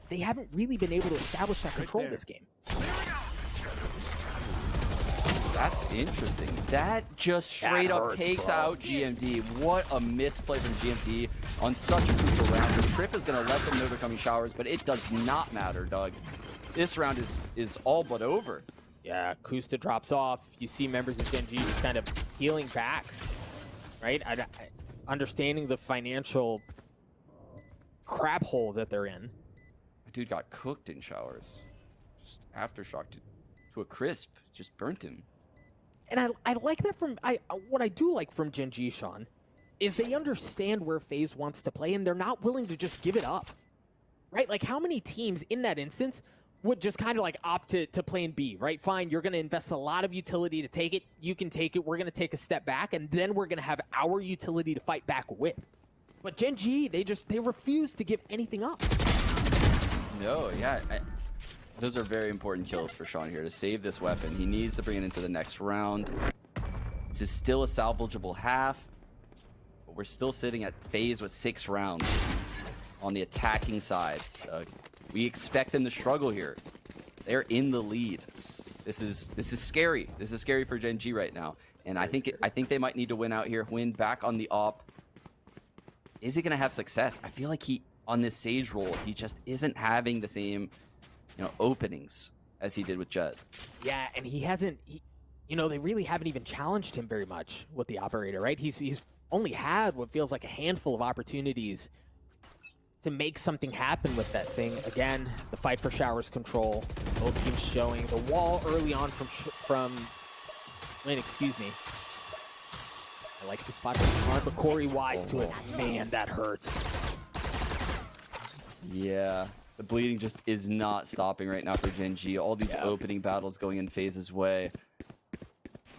really been able to establish that control this game. That's interesting. That just straight up takes out GMD. What a misplay from GMD on such a crucial round. The trip is going to let them know they're coming showers, but it does not matter, Doug. This round is all but over. Yeah, Kusta drops off. You see members of Gen.G just kind of healing back, right? Understanding the financial crap hole that they're in. My dude got cooked in showers. Just aftershock to a crisp. Just burnt him. And I like that from what I do like from Gen.G, Sean, is they understand where FaZe wants to play and they're not willing to just give it up, right? Like how many teams in that instance would just kind of like opt to play in B, right? Fine, you're going to invest a lot of utility to take it. You can take it. We're going to take a step back, and then we're going to have our utility to fight back with. But Gen.G, they refuse to give anything up. No, yeah. Those are very important kills for Sean here to save this weapon. He needs to bring it into the next round. This is still a salvageable half, but we're still sitting at FaZe with 6 rounds on the attacking side. We expect them to struggle here. They're in the lead. This is scary. This is scary for Gen.G right now, and I think they might need to win out here. Win back on the op. Is he gonna have success? I feel like he on this Sage role, he just isn't having the same, openings as he did with Jet. Yeah, and he hasn't. They really haven't even challenged him very much with the operator, right? He's only had what feels like a handful of opportunities to make something happen with that thing. Again, the fight for showers control. Both teams showing the wall early on from Lane, excuse me. I like the spot from but Corey wise to it. Man, that hurts. Yeah, the bleeding just is not stopping right now for Gen.G. All these opening battles going in FaZe's way.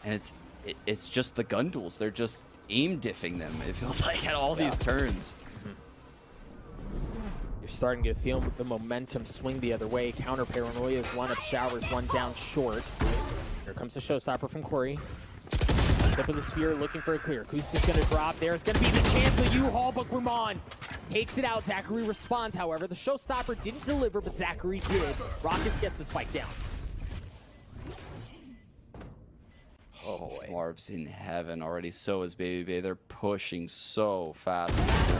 And it's just the gun duels. They're just aim diffing them, it feels like, at all these turns. You're starting to feel the momentum swing the other way. Counter paranoia is one up showers, one down short. Here comes the showstopper from Corey. Tip of the spear looking for a clear. Kusta's gonna drop. There's gonna be the chance of U-Haul, but Guimon takes it out. Zachary responds, however. The showstopper didn't deliver, but Zachary did. Rockus gets the spike down. Oh boy. Marv's in heaven already. So is Baby Bay. They're pushing so fast.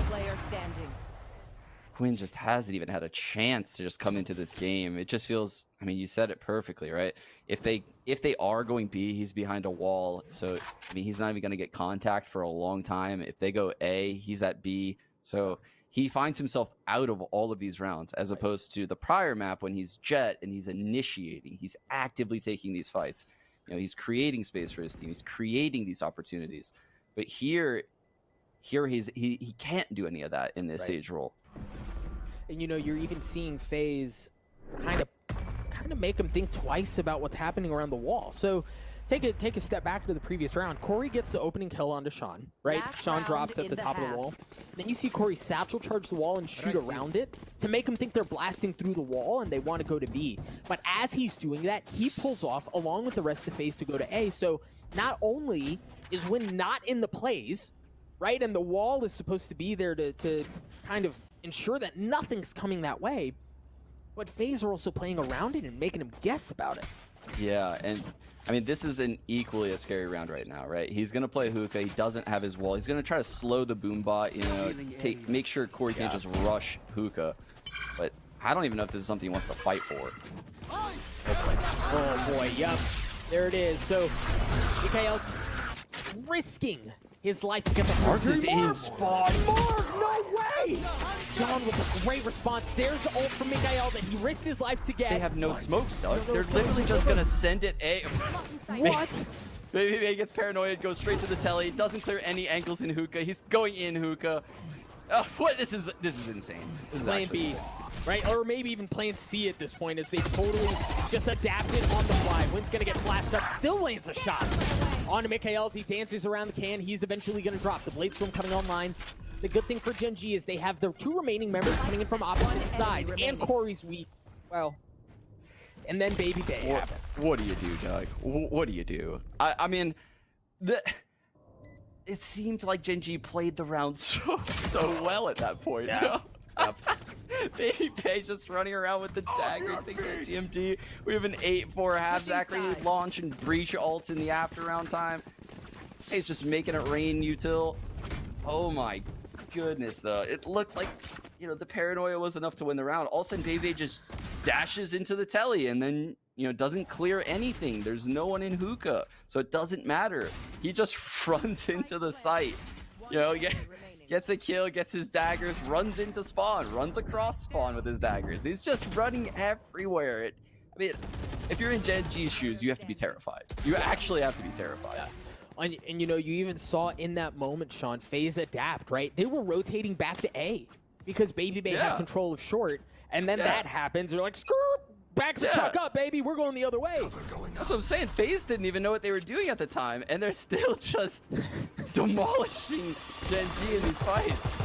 Player standing. Quinn just hasn't even had a chance to just come into this game. It just feels, I mean, you said it perfectly, right? If they are going B, he's behind a wall. So, I mean, he's not even going to get contact for a long time. If they go A, he's at B. So he finds himself out of all of these rounds, as opposed to the prior map when he's Jet and he's initiating. He's actively taking these fights. He's creating space for his team. He's creating these opportunities. But here he can't do any of that in this Sage role. And you're even seeing FaZe kind of make him think twice about what's happening around the wall. So take a step back to the previous round. Corey gets the opening kill onto Sean, right? Last Sean round drops at in the the top of the half. wall. Then you see Corey satchel charge the wall and shoot around it to make him think they're blasting through the wall and they want to go to B. But as he's doing that, he pulls off along with the rest of FaZe to go to A. So not only is Win not in the plays, right? And the wall is supposed to be there to kind of ensure that nothing's coming that way. But FaZe are also playing around it and making him guess about it. Yeah, and I mean, this is an equally a scary round right now, right? He's going to play hookah. He doesn't have his wall. He's going to try to slow the boom bot, you know, make sure Corey can't just rush hookah. But I don't even know if this is something he wants to fight for. Oh boy, yep. There it is. So, Mikhail risking his life to get the Marth is in spawn. Marv, no way! John with a great response. There's the ult from Mikhail that he risked his life to get. They have no smokes, Doug. They're literally just going to send it A. What? Maybe he gets paranoid, goes straight to the telly, doesn't clear any angles in hookah. He's going in hookah. What? This is insane. This is Playing actually B, insane. right? Or maybe even playing C at this point as they totally just adapted on the fly. Win's gonna get flashed up, still lands a shot. On to Mikhail as he dances around the can. He's eventually gonna drop. The Blade Storm coming online. The good thing for Gen.G is they have their two remaining members coming in from opposite sides. And Corey's weak. Well, and then Baby Bay happens. What do you do, Doug? What do you do? I mean, it seemed like Gen.G played the round so well at that point. Yeah. Baby Bay just running around with the daggers, thinks at GMD. We have an 8-4 half Zachary launch and breach ults in the after round time. He's just making it rain util. Oh my goodness, though. It looked like, you know, the paranoia was enough to win the round. All of a sudden, Baby Bay just dashes into the telly and then, you know, doesn't clear anything. There's no one in hookah, so it doesn't matter. He just runs into the site. You know, gets a kill, gets his daggers, runs into spawn, runs across spawn with his daggers. He's just running everywhere. I mean, if you're in Gen.G's shoes, you have to be terrified. You actually have to be terrified. And you know, you even saw in that moment, Sean, FaZe adapt, right? They were rotating back to A because Baby Bay had control of short, and then that happens. They're like, screw, back the truck up, baby. We're going the other way. That's what I'm saying. FaZe didn't even know what they were doing at the time, and they're still just demolishing Gen.G in these fights.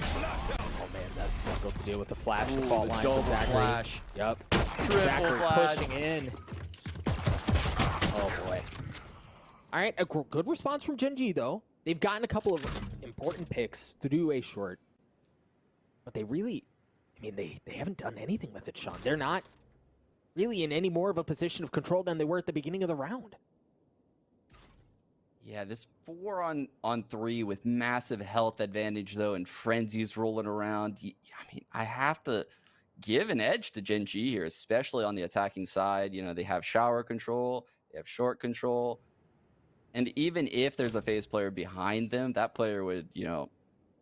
Oh man, that's difficult to deal with the flash, the Ooh, fall the line. double Zachary. flash. Yep. Triple Zachary flash. pushing in. Oh boy. All right, a good response from Gen.G though. They've gotten a couple of important picks to do a short, but they really, I mean, they haven't done anything with it, Sean. They're not really in any more of a position of control than they were at the beginning of the round. Yeah, this 4-on-3 with massive health advantage though, and frenzies rolling around. I mean, I have to give an edge to Gen.G here, especially on the attacking side. You know, they have shower control, they have short control, and even if there's a FaZe player behind them, that player would, you know,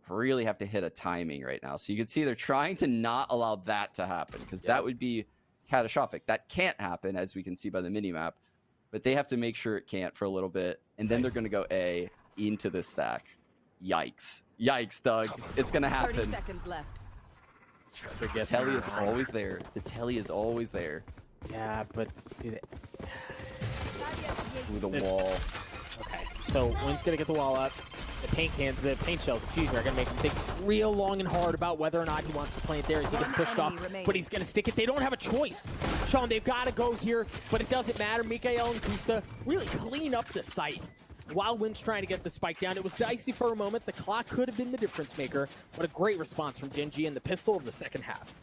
really have to hit a timing right now. So you can see they're trying to not allow that to happen, because that would be catastrophic. That can't happen, as we can see by the minimap, but they have to make sure it can't for a little bit, and then they're going to go A into the stack. Yikes. Yikes, Doug. It's going to 30 happen. seconds left. The telly is always there. The telly is always there. Yeah, but do they... Ooh, the wall. Okay, so Win's gonna get the wall up. The paint shells, are gonna make him think real long and hard about whether or not he wants to plant there as he gets pushed off. But he's gonna stick it. They don't have a choice. Sean, they've got to go here, but it doesn't matter. Mikhail and Kusta really clean up the site while Win's trying to get the spike down. It was dicey for a moment. The clock could have been the difference maker. What a great response from Gen.G and the pistol of the second half.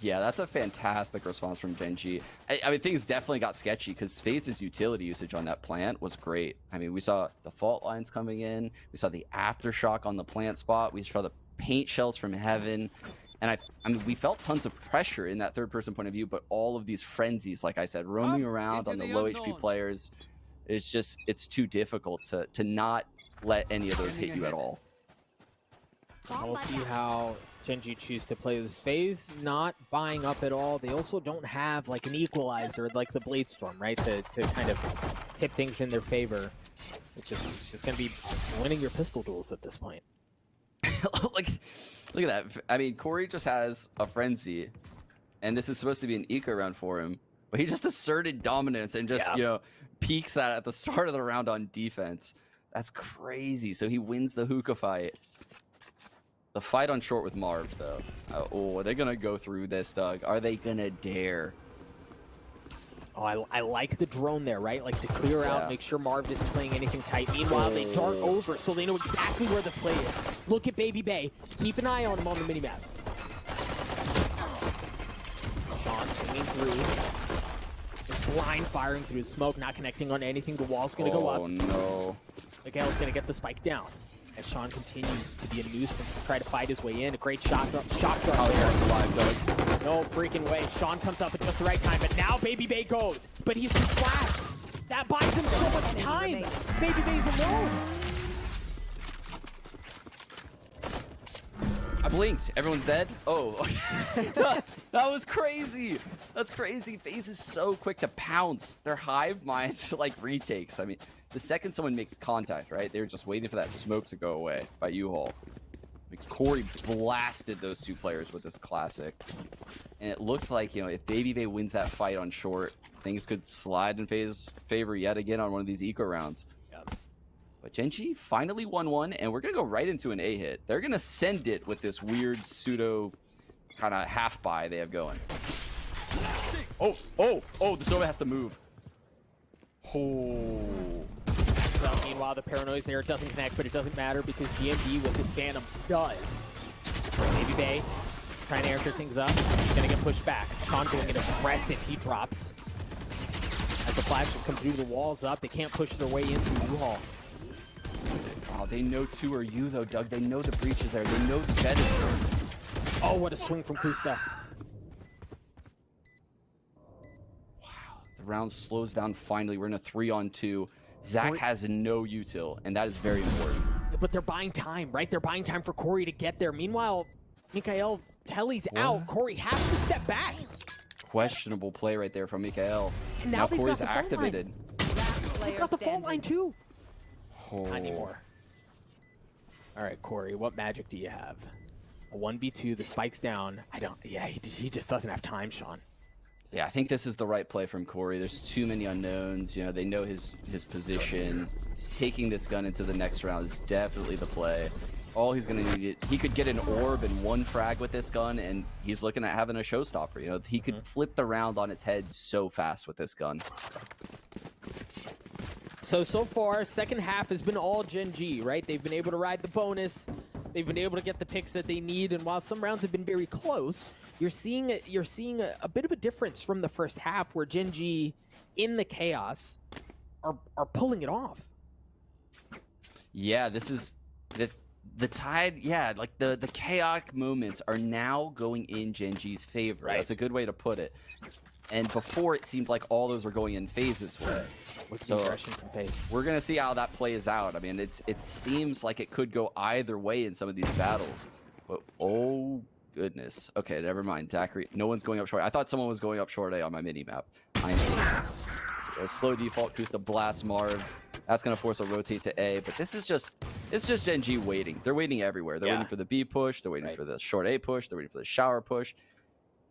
Yeah, that's a fantastic response from Gen.G. I mean, things definitely got sketchy because FaZe's utility usage on that plant was great. I mean, we saw the fault lines coming in. We saw the aftershock on the plant spot. We saw the paint shells from heaven. And I mean, we felt tons of pressure in that third-person point of view, but all of these frenzies, like I said, roaming around on the low HP players, it's too difficult to not let any of those hit you at all. We'll see how Gen.G choose to play this FaZe, not buying up at all. They also don't have like an equalizer like the Blade Storm, right? To kind of tip things in their favor. It's just going to be winning your pistol duels at this point. Like, look at that. I mean, Corey just has a frenzy, and this is supposed to be an eco round for him. But he just asserted dominance and just, you know, peaks that at the start of the round on defense. That's crazy. So he wins the hookah fight. The fight on short with Marv, though. Oh, are they going to go through this, Doug? Are they going to dare? Oh, I like the drone there, right? Like to clear out, make sure Marv isn't playing anything tight. Meanwhile, they dart over, so they know exactly where the play is. Look at Baby Bay. Keep an eye on him on the minimap. Sean swinging through. Just blind firing through smoke, not connecting on anything. The wall's going to go up. Oh, no. Miguel's going to get the spike down. As Sean continues to be a nuisance to try to fight his way in. A great shot dart. Oh, yeah, alive, Doug. No freaking way. Sean comes up at just the right time, but now Baby Bay goes. But he's been flashed. That buys him so much time. Baby Bay's alone. I blinked. Everyone's dead? Oh, that was crazy. That's crazy. FaZe is so quick to pounce. Their hive mind like retakes. I mean, the second someone makes contact, right? They're just waiting for that smoke to go away by U-Haul. Like, Corey blasted those two players with this classic. And it looks like, you know, if Baby Bay wins that fight on short, things could slide in FaZe's favor yet again on one of these eco rounds. But Gen.G finally won one, and we're going to go right into an A hit. They're going to send it with this weird pseudo kind of half buy they have going. Oh, the Sova has to move. Oh. So, meanwhile, the paranoia's there. It doesn't connect, but it doesn't matter because Gen.G with his Phantom does. Baby Bay is trying to answer things up. He's going to get pushed back. Sean going in aggressive. He drops. As the flashes come through, the walls up. They can't push their way in through U-Haul. Oh, they know 2 are you, though, Doug. They know the breach is there. They know the jet is there. Oh, what a swing from Kusta. Wow. The round slows down finally. We're in a 3-on-2. Zach has no util, and that is very important. But they're buying time, right? They're buying time for Corey to get there. Meanwhile, Mikael Telly's out. Corey has to step back. Questionable play right there from Mikael. And now they've Corey's got the phone activated. They've got the phone line, too. Oh. Not anymore. All right, Corey, what magic do you have? A 1v2, the spike's down. He just doesn't have time, Sean. Yeah, I think this is the right play from Corey. There's too many unknowns. You know, they know his position. Taking this gun into the next round is definitely the play. All he's going to need, he could get an orb and 1 frag with this gun, and he's looking at having a showstopper. You know, he could flip the round on its head so fast with this gun. So far, second half has been all Gen.G, right? They've been able to ride the bonus. They've been able to get the picks that they need, and while some rounds have been very close, you're seeing a bit of a difference from the first half where Gen.G in the chaos are pulling it off. Yeah, this is the tide. Yeah, like the chaotic moments are now going in Gen.G's favor. Right. That's a good way to put it. And before it seemed like all those were going in FaZe's way. So from FaZe. We're gonna see how that plays out. I mean, it seems like it could go either way in some of these battles. But oh goodness. Okay, never mind. Zachary, no one's going up short. I thought someone was going up short A on my mini map. I am seeing this. A slow default Kusta blast Marv. That's gonna force a rotate to A. But it's just Gen.G waiting. They're waiting everywhere. They're waiting for the B push. They're waiting for the short A push. They're waiting for the shower push.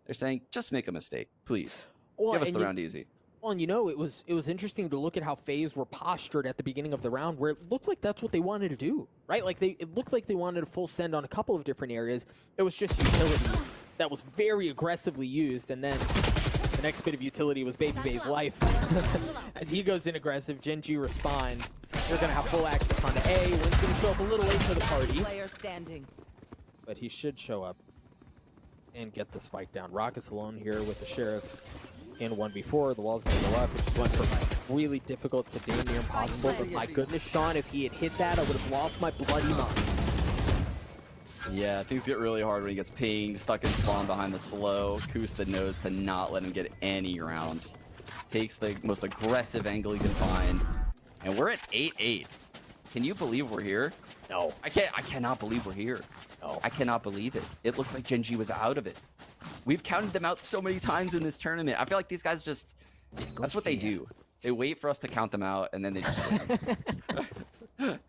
They're saying, just make a mistake, please. Give us the round easy. Well, and you know, it was interesting to look at how FaZe were postured at the beginning of the round, where it looked like that's what they wanted to do, right? Like it looked like they wanted a full send on a couple of different areas. It was just utility that was very aggressively used, and then the next bit of utility was Baby Bay's life. As he goes in aggressive, Gen.G respond. They're gonna have full access on A. Wynn's gonna show up a little late for the party, but he should show up and get the spike down. Rocket's alone here with the Sheriff in 1v4. The wall's going to go up. It just went from really difficult to damn near impossible. But my goodness, Sean, if he had hit that, I would have lost my bloody mind. Yeah, things get really hard when he gets pinged, stuck in spawn behind the slow. Kusta knows to not let him get any round. Takes the most aggressive angle he can find. And we're at 8-8. Can you believe we're here? No. I cannot believe we're here. No. I cannot believe it. It looked like Gen.G was out of it. We've counted them out so many times in this tournament. I feel like these guys just, that's what they do. They wait for us to count them out, and then they just win.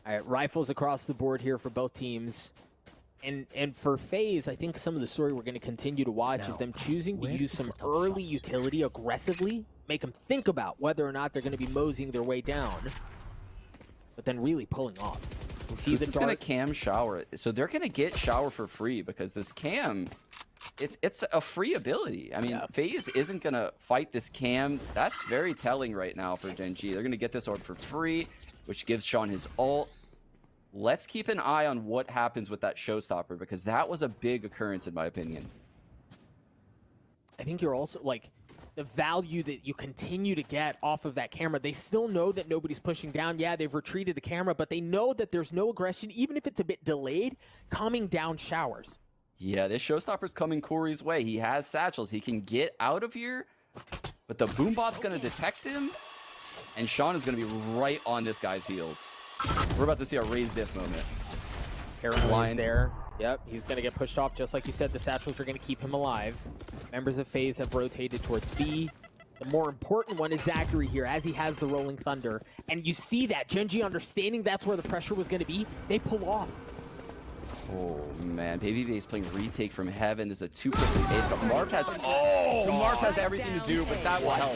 All right, rifles across the board here for both teams. And for FaZe, I think some of the story we're going to continue to watch is them choosing to use some early utility aggressively, make them think about whether or not they're going to be moseying their way down, but then really pulling off. We'll see Who's the just gonna cam shower? So they're gonna get shower for free because this cam, it's a free ability. I mean, FaZe isn't gonna fight this cam. That's very telling right now for Gen.G. They're gonna get this orb for free, which gives Sean his ult. Let's keep an eye on what happens with that showstopper because that was a big occurrence in my opinion. I think you're also like the value that you continue to get off of that camera. They still know that nobody's pushing down. Yeah, they've retreated the camera, but they know that there's no aggression, even if it's a bit delayed, coming down showers. Yeah, this showstopper's coming Corey's way. He has satchels. He can get out of here, but the boombot's gonna detect him, and Sean is gonna be right on this guy's heels. We're about to see a raised diff moment. Paranoid there. Yep, he's going to get pushed off. Just like you said, the satchels are going to keep him alive. Members of FaZe have rotated towards B. The more important one is Zachary here, as he has the Rolling Thunder. And you see that. Gen.G understanding that's where the pressure was going to be. They pull off. Oh, man. Baby Base playing retake from heaven. There's a two-person base. Marv has... Oh! Marv has everything to do, but that will help.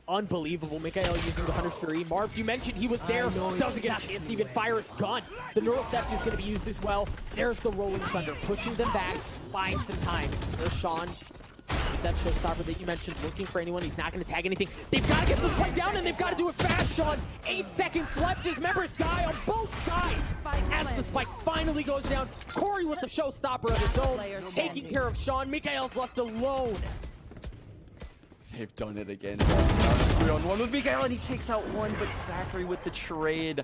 Unbelievable. Mikael using the Hunter's Fury. Marv, you mentioned he was there. Doesn't get a chance to even fire his gun. The neural theft is going to be used as well. There's the Rolling Thunder, pushing them back, buying some time. There's Sean with that showstopper that you mentioned, looking for anyone. He's not going to tag anything. They've got to get this fight down, and they've got to do it fast, Sean. 8 seconds left. His members die on both sides. As the spike finally goes down, Corey with the showstopper of his own, taking care of Sean. Mikael's left alone. They've done it again. 3-on-1 with Mikael, and he takes out one, but Zachary with the trade.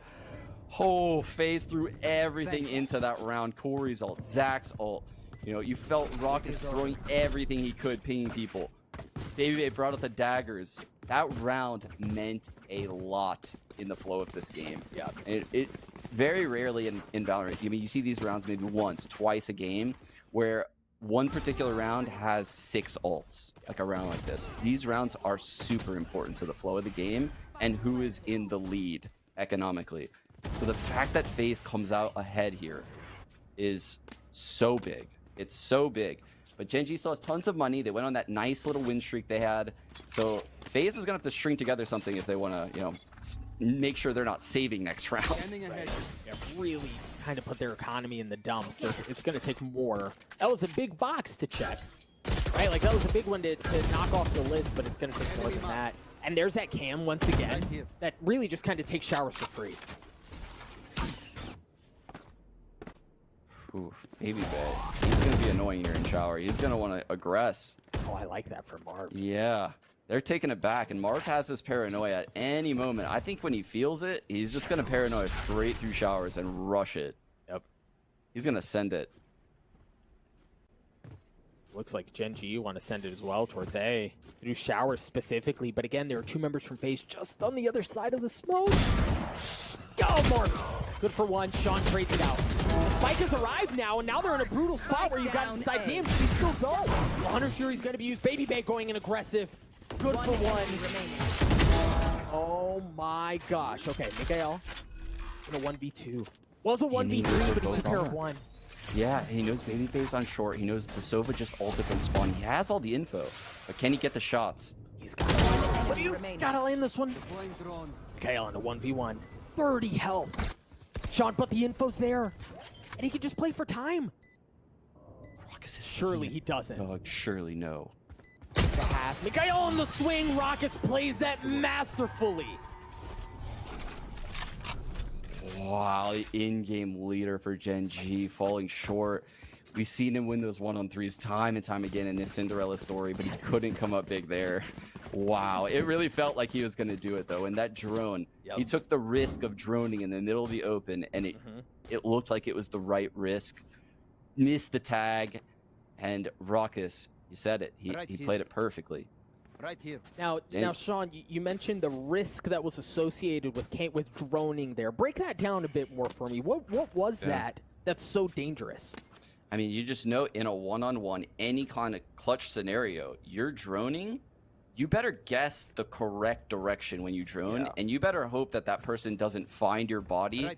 Oh, FaZe threw everything into that round. Corey's ult, Zach's ult. You know, you felt Raucus throwing everything he could, pinging people. Baby brought out the daggers. That round meant a lot in the flow of this game. Yeah, it very rarely in Valorant. I mean, you see these rounds maybe once, twice a game, where one particular round has 6 ults, like a round like this. These rounds are super important to the flow of the game and who is in the lead economically. So the fact that FaZe comes out ahead here is so big. It's so big. But Gen.G still has tons of money. They went on that nice little win streak they had. So FaZe is going to have to string together something if they want to, you know, make sure they're not saving next round. Right. Yeah, really kind of put their economy in the dumps. So it's going to take more. That was a big box to check, right? Like, that was a big one to knock off the list, but it's going to take more than that. And there's that cam once again that really just kind of takes showers for free. Ooh, Baby Bay. He's going to be annoying here in shower. He's going to want to aggress. Oh, I like that for Marv. Yeah. They're taking it back, and Marv has this paranoia at any moment. I think when he feels it, he's just going to paranoia straight through showers and rush it. Yep. He's going to send it. Looks like Gen.G want to send it as well towards A. Through showers specifically, but again, there are 2 members from FaZe just on the other side of the smoke. Go, Marv! Good for one. Sean trades it out. The spike has arrived now, and now they're in a brutal spot where you've got inside. Damn, should he still go? The Hunter's Fury's going to be used. Baby Bay going in aggressive. Good for one. Oh my gosh. Okay, Mikael in a 1v2. Was a 1v3, but he took care of one. Yeah, he knows Baby Bay's on short. He knows the Sova just ulted from spawn. He has all the info, but can he get the shots? He's got to land this one. Mikael in a 1v1. 30 health. Sean, but the info's there. And he can just play for time. Surely he doesn't. Dog, surely no. Mikael on the swing. Raucus plays that masterfully. Wow, the in-game leader for Gen.G falling short. We've seen him win those 1-on-3s time and time again in this Cinderella story, but he couldn't come up big there. Wow, it really felt like he was going to do it, though. And that drone, he took the risk of droning in the middle of the open, and it looked like it was the right risk. Missed the tag, and Raucus, you said it. He played it perfectly. Right here. Now, Sean, you mentioned the risk that was associated with droning there. Break that down a bit more for me. What was that that's so dangerous? I mean, you just know in a 1-on-1, any kind of clutch scenario, you're droning, you better guess the correct direction when you drone, and you better hope that that person doesn't find your body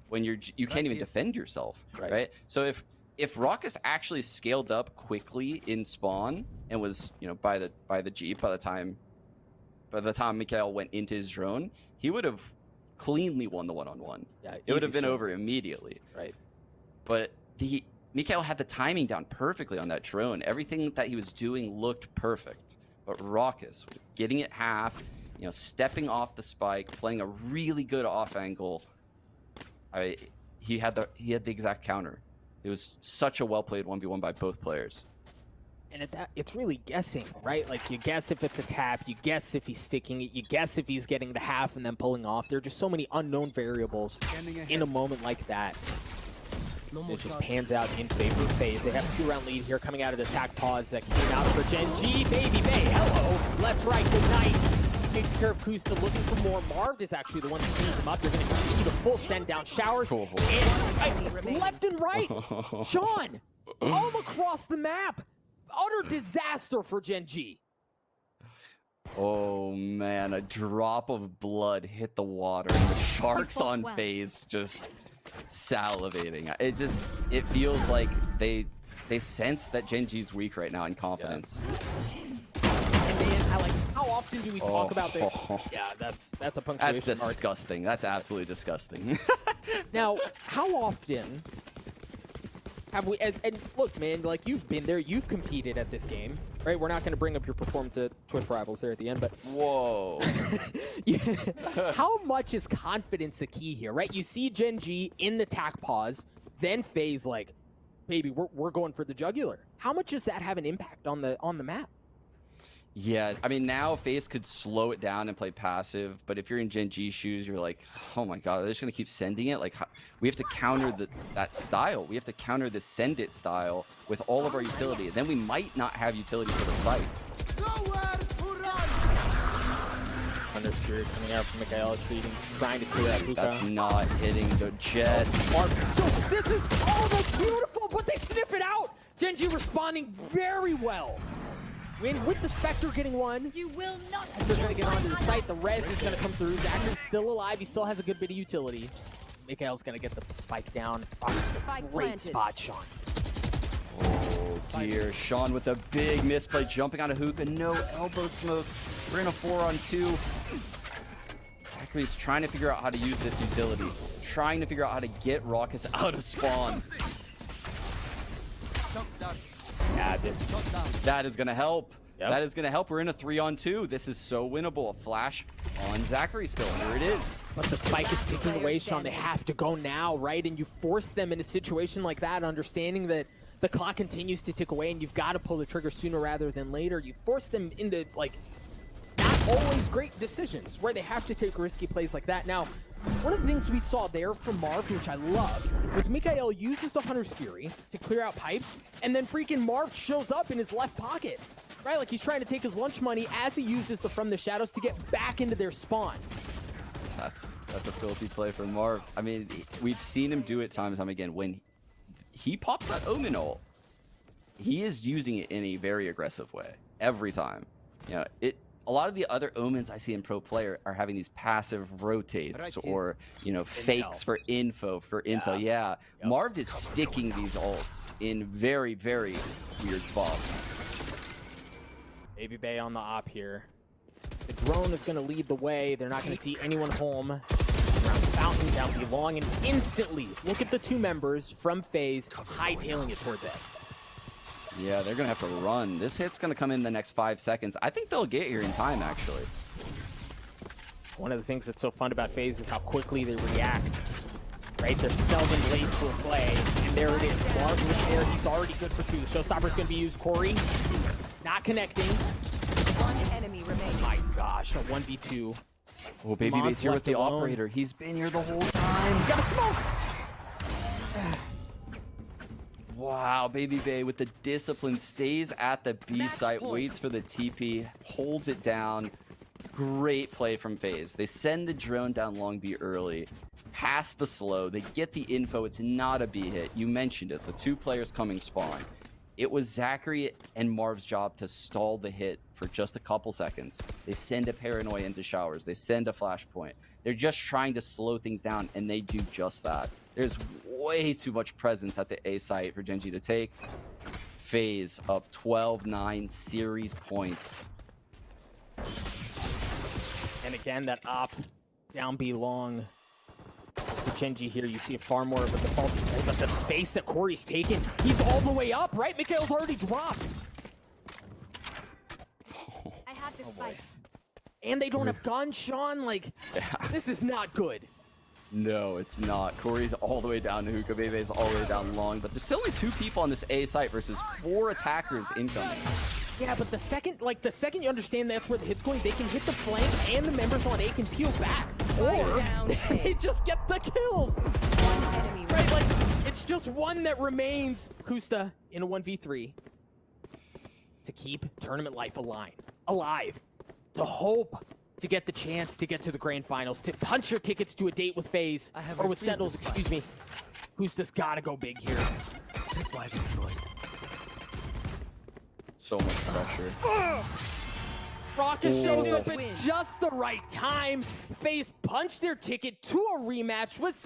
when you can't even defend yourself, right? So if Raucus actually scaled up quickly in spawn and was, you know, by the Jeep by the time Mikhail went into his drone, he would have cleanly won the one-on-one. Yeah, it would have been over immediately. Right. But Mikhail had the timing down perfectly on that drone. Everything that he was doing looked perfect. But Raucus, getting it half, you know, stepping off the spike, playing a really good off angle. He had the exact counter. It was such a well-played 1v1 by both players. And at that, it's really guessing, right? Like, you guess if it's a tap, you guess if he's sticking it, you guess if he's getting the half and then pulling off. There are just so many unknown variables in a moment like that. It just pans out in favor of FaZe. They have a 2-round lead here coming out of the attack pause that came out for Gen.G. Baby Bay, hello! Left, right, good night. Takes care of Kusta, looking for more. Marv is actually the one that cleans him up. They're going to continue to full send down showers. And left and right! Sean! All across the map! Utter disaster for Gen.G. Oh man, a drop of blood hit the water. The sharks on FaZe just salivating. It feels like they sense that Gen.G's weak right now in confidence. And man, how often do we talk about this? Yeah, that's a punctuation That's disgusting. That's absolutely disgusting. Now, how often have we, and look, man, like, you've been there, you've competed at this game, right? We're not going to bring up your performance at Twitch Rivals there at the end, but whoa. How much is confidence a key here, right? You see Gen.G in the tack pause, then FaZe like, baby, we're going for the jugular. How much does that have an impact on the map? Yeah, I mean, now FaZe could slow it down and play passive, but if you're in Gen.G shoes, you're like, oh my god, they're just going to keep sending it? Like, we have to counter that style. We have to counter the send it style with all of our utility. Then we might not have utility for the site. Thunder Spirit coming out from Mikhail, trying to clear that hookah. That's not hitting the jet. So this is almost beautiful, but they sniff it out! Gen.G responding very well. With the Spectre getting one, you will not. They're going to get onto the site. The res is going to come through. Zachary's still alive. He still has a good bit of utility. Mikhail's going to get the spike down. Great spot, Sean. Oh dear, Sean with a big misplay, jumping on a hookah. No elbow smoke. We're in a 4-on-2. Zachary's trying to figure out how to use this utility. Trying to figure out how to get Raucus out of spawn. Yeah, that is going to help. Yep. That is going to help. We're in a 3-on-2. This is so winnable. A flash on Zachary still. Here it is. But the spike is ticking away, Sean. They have to go now, right? And you force them in a situation like that, understanding that the clock continues to tick away and you've got to pull the trigger sooner rather than later. You force them into, like, not always great decisions where they have to take risky plays like that. Now, one of the things we saw there from Marv, which I love, was Mikhail uses the Hunter's Fury to clear out pipes, and then freaking Marv shows up in his left pocket, right? Like he's trying to take his lunch money as he uses the From the Shadows to get back into their spawn. That's a filthy play from Marv. I mean, we've seen him do it time and time again. When he pops that Omen ult, he is using it in a very aggressive way every time. You know, a lot of the other Omens I see in pro player are having these passive rotates or, you know, fakes for intel. Yeah. Yep. Marv is sticking these ults in very, very weird spots. Baby Bay on the op here. The drone is going to lead the way. They're not going to see anyone home. Around Fountain down belong, and instantly, look at the two members from FaZe hightailing it towards it. Yeah, they're going to have to run. This hit's going to come in the next 5 seconds. I think they'll get here in time, actually. One of the things that's so fun about FaZe is how quickly they react. Right? They're seldom late to a play. And there it is. Marv was there. He's already good for 2. Showstopper's going to be used. Corey, not connecting. One enemy remaining. My gosh, a 1v2. Oh, Baby Bay's here with the operator. He's been here the whole time. He's got a smoke! Wow, Baby Bay with the discipline, stays at the B site, waits for the TP, holds it down. Great play from FaZe. They send the drone down long B early, pass the slow, they get the info, it's not a B hit. You mentioned it, the 2 players coming spawn. It was Zachary and Marv's job to stall the hit for just a couple seconds. They send a Paranoia into showers. They send a flashpoint. They're just trying to slow things down, and they do just that. There's way too much presence at the A site for Gen.G to take. FaZe up 12-9 series points. And again, that op down B long. For Gen.G here, you see far more of a defaulty play, but the space that Corey's taken, he's all the way up, right? Mikhail's already dropped. I have this spike. And they don't have guns, Sean. Like, this is not good. No, it's not. Corey's all the way down to hookah. Bebe's all the way down long, but there's still only 2 people on this A site versus 4 attackers incoming. Yeah, but the second you understand that's where the hit's going, they can hit the flank and the members on A can peel back. Or they just get the kills. Right, like, it's just one that remains. Kusta in a 1v3 to keep tournament life alive. To hope to get the chance to get to the grand finals, to punch your tickets to a date with FaZe, or with Sentinels, excuse me. Kusta's gotta go big here. So much pressure. Rocket shows up at just the right time. FaZe punched their ticket to a rematch with Sentinels.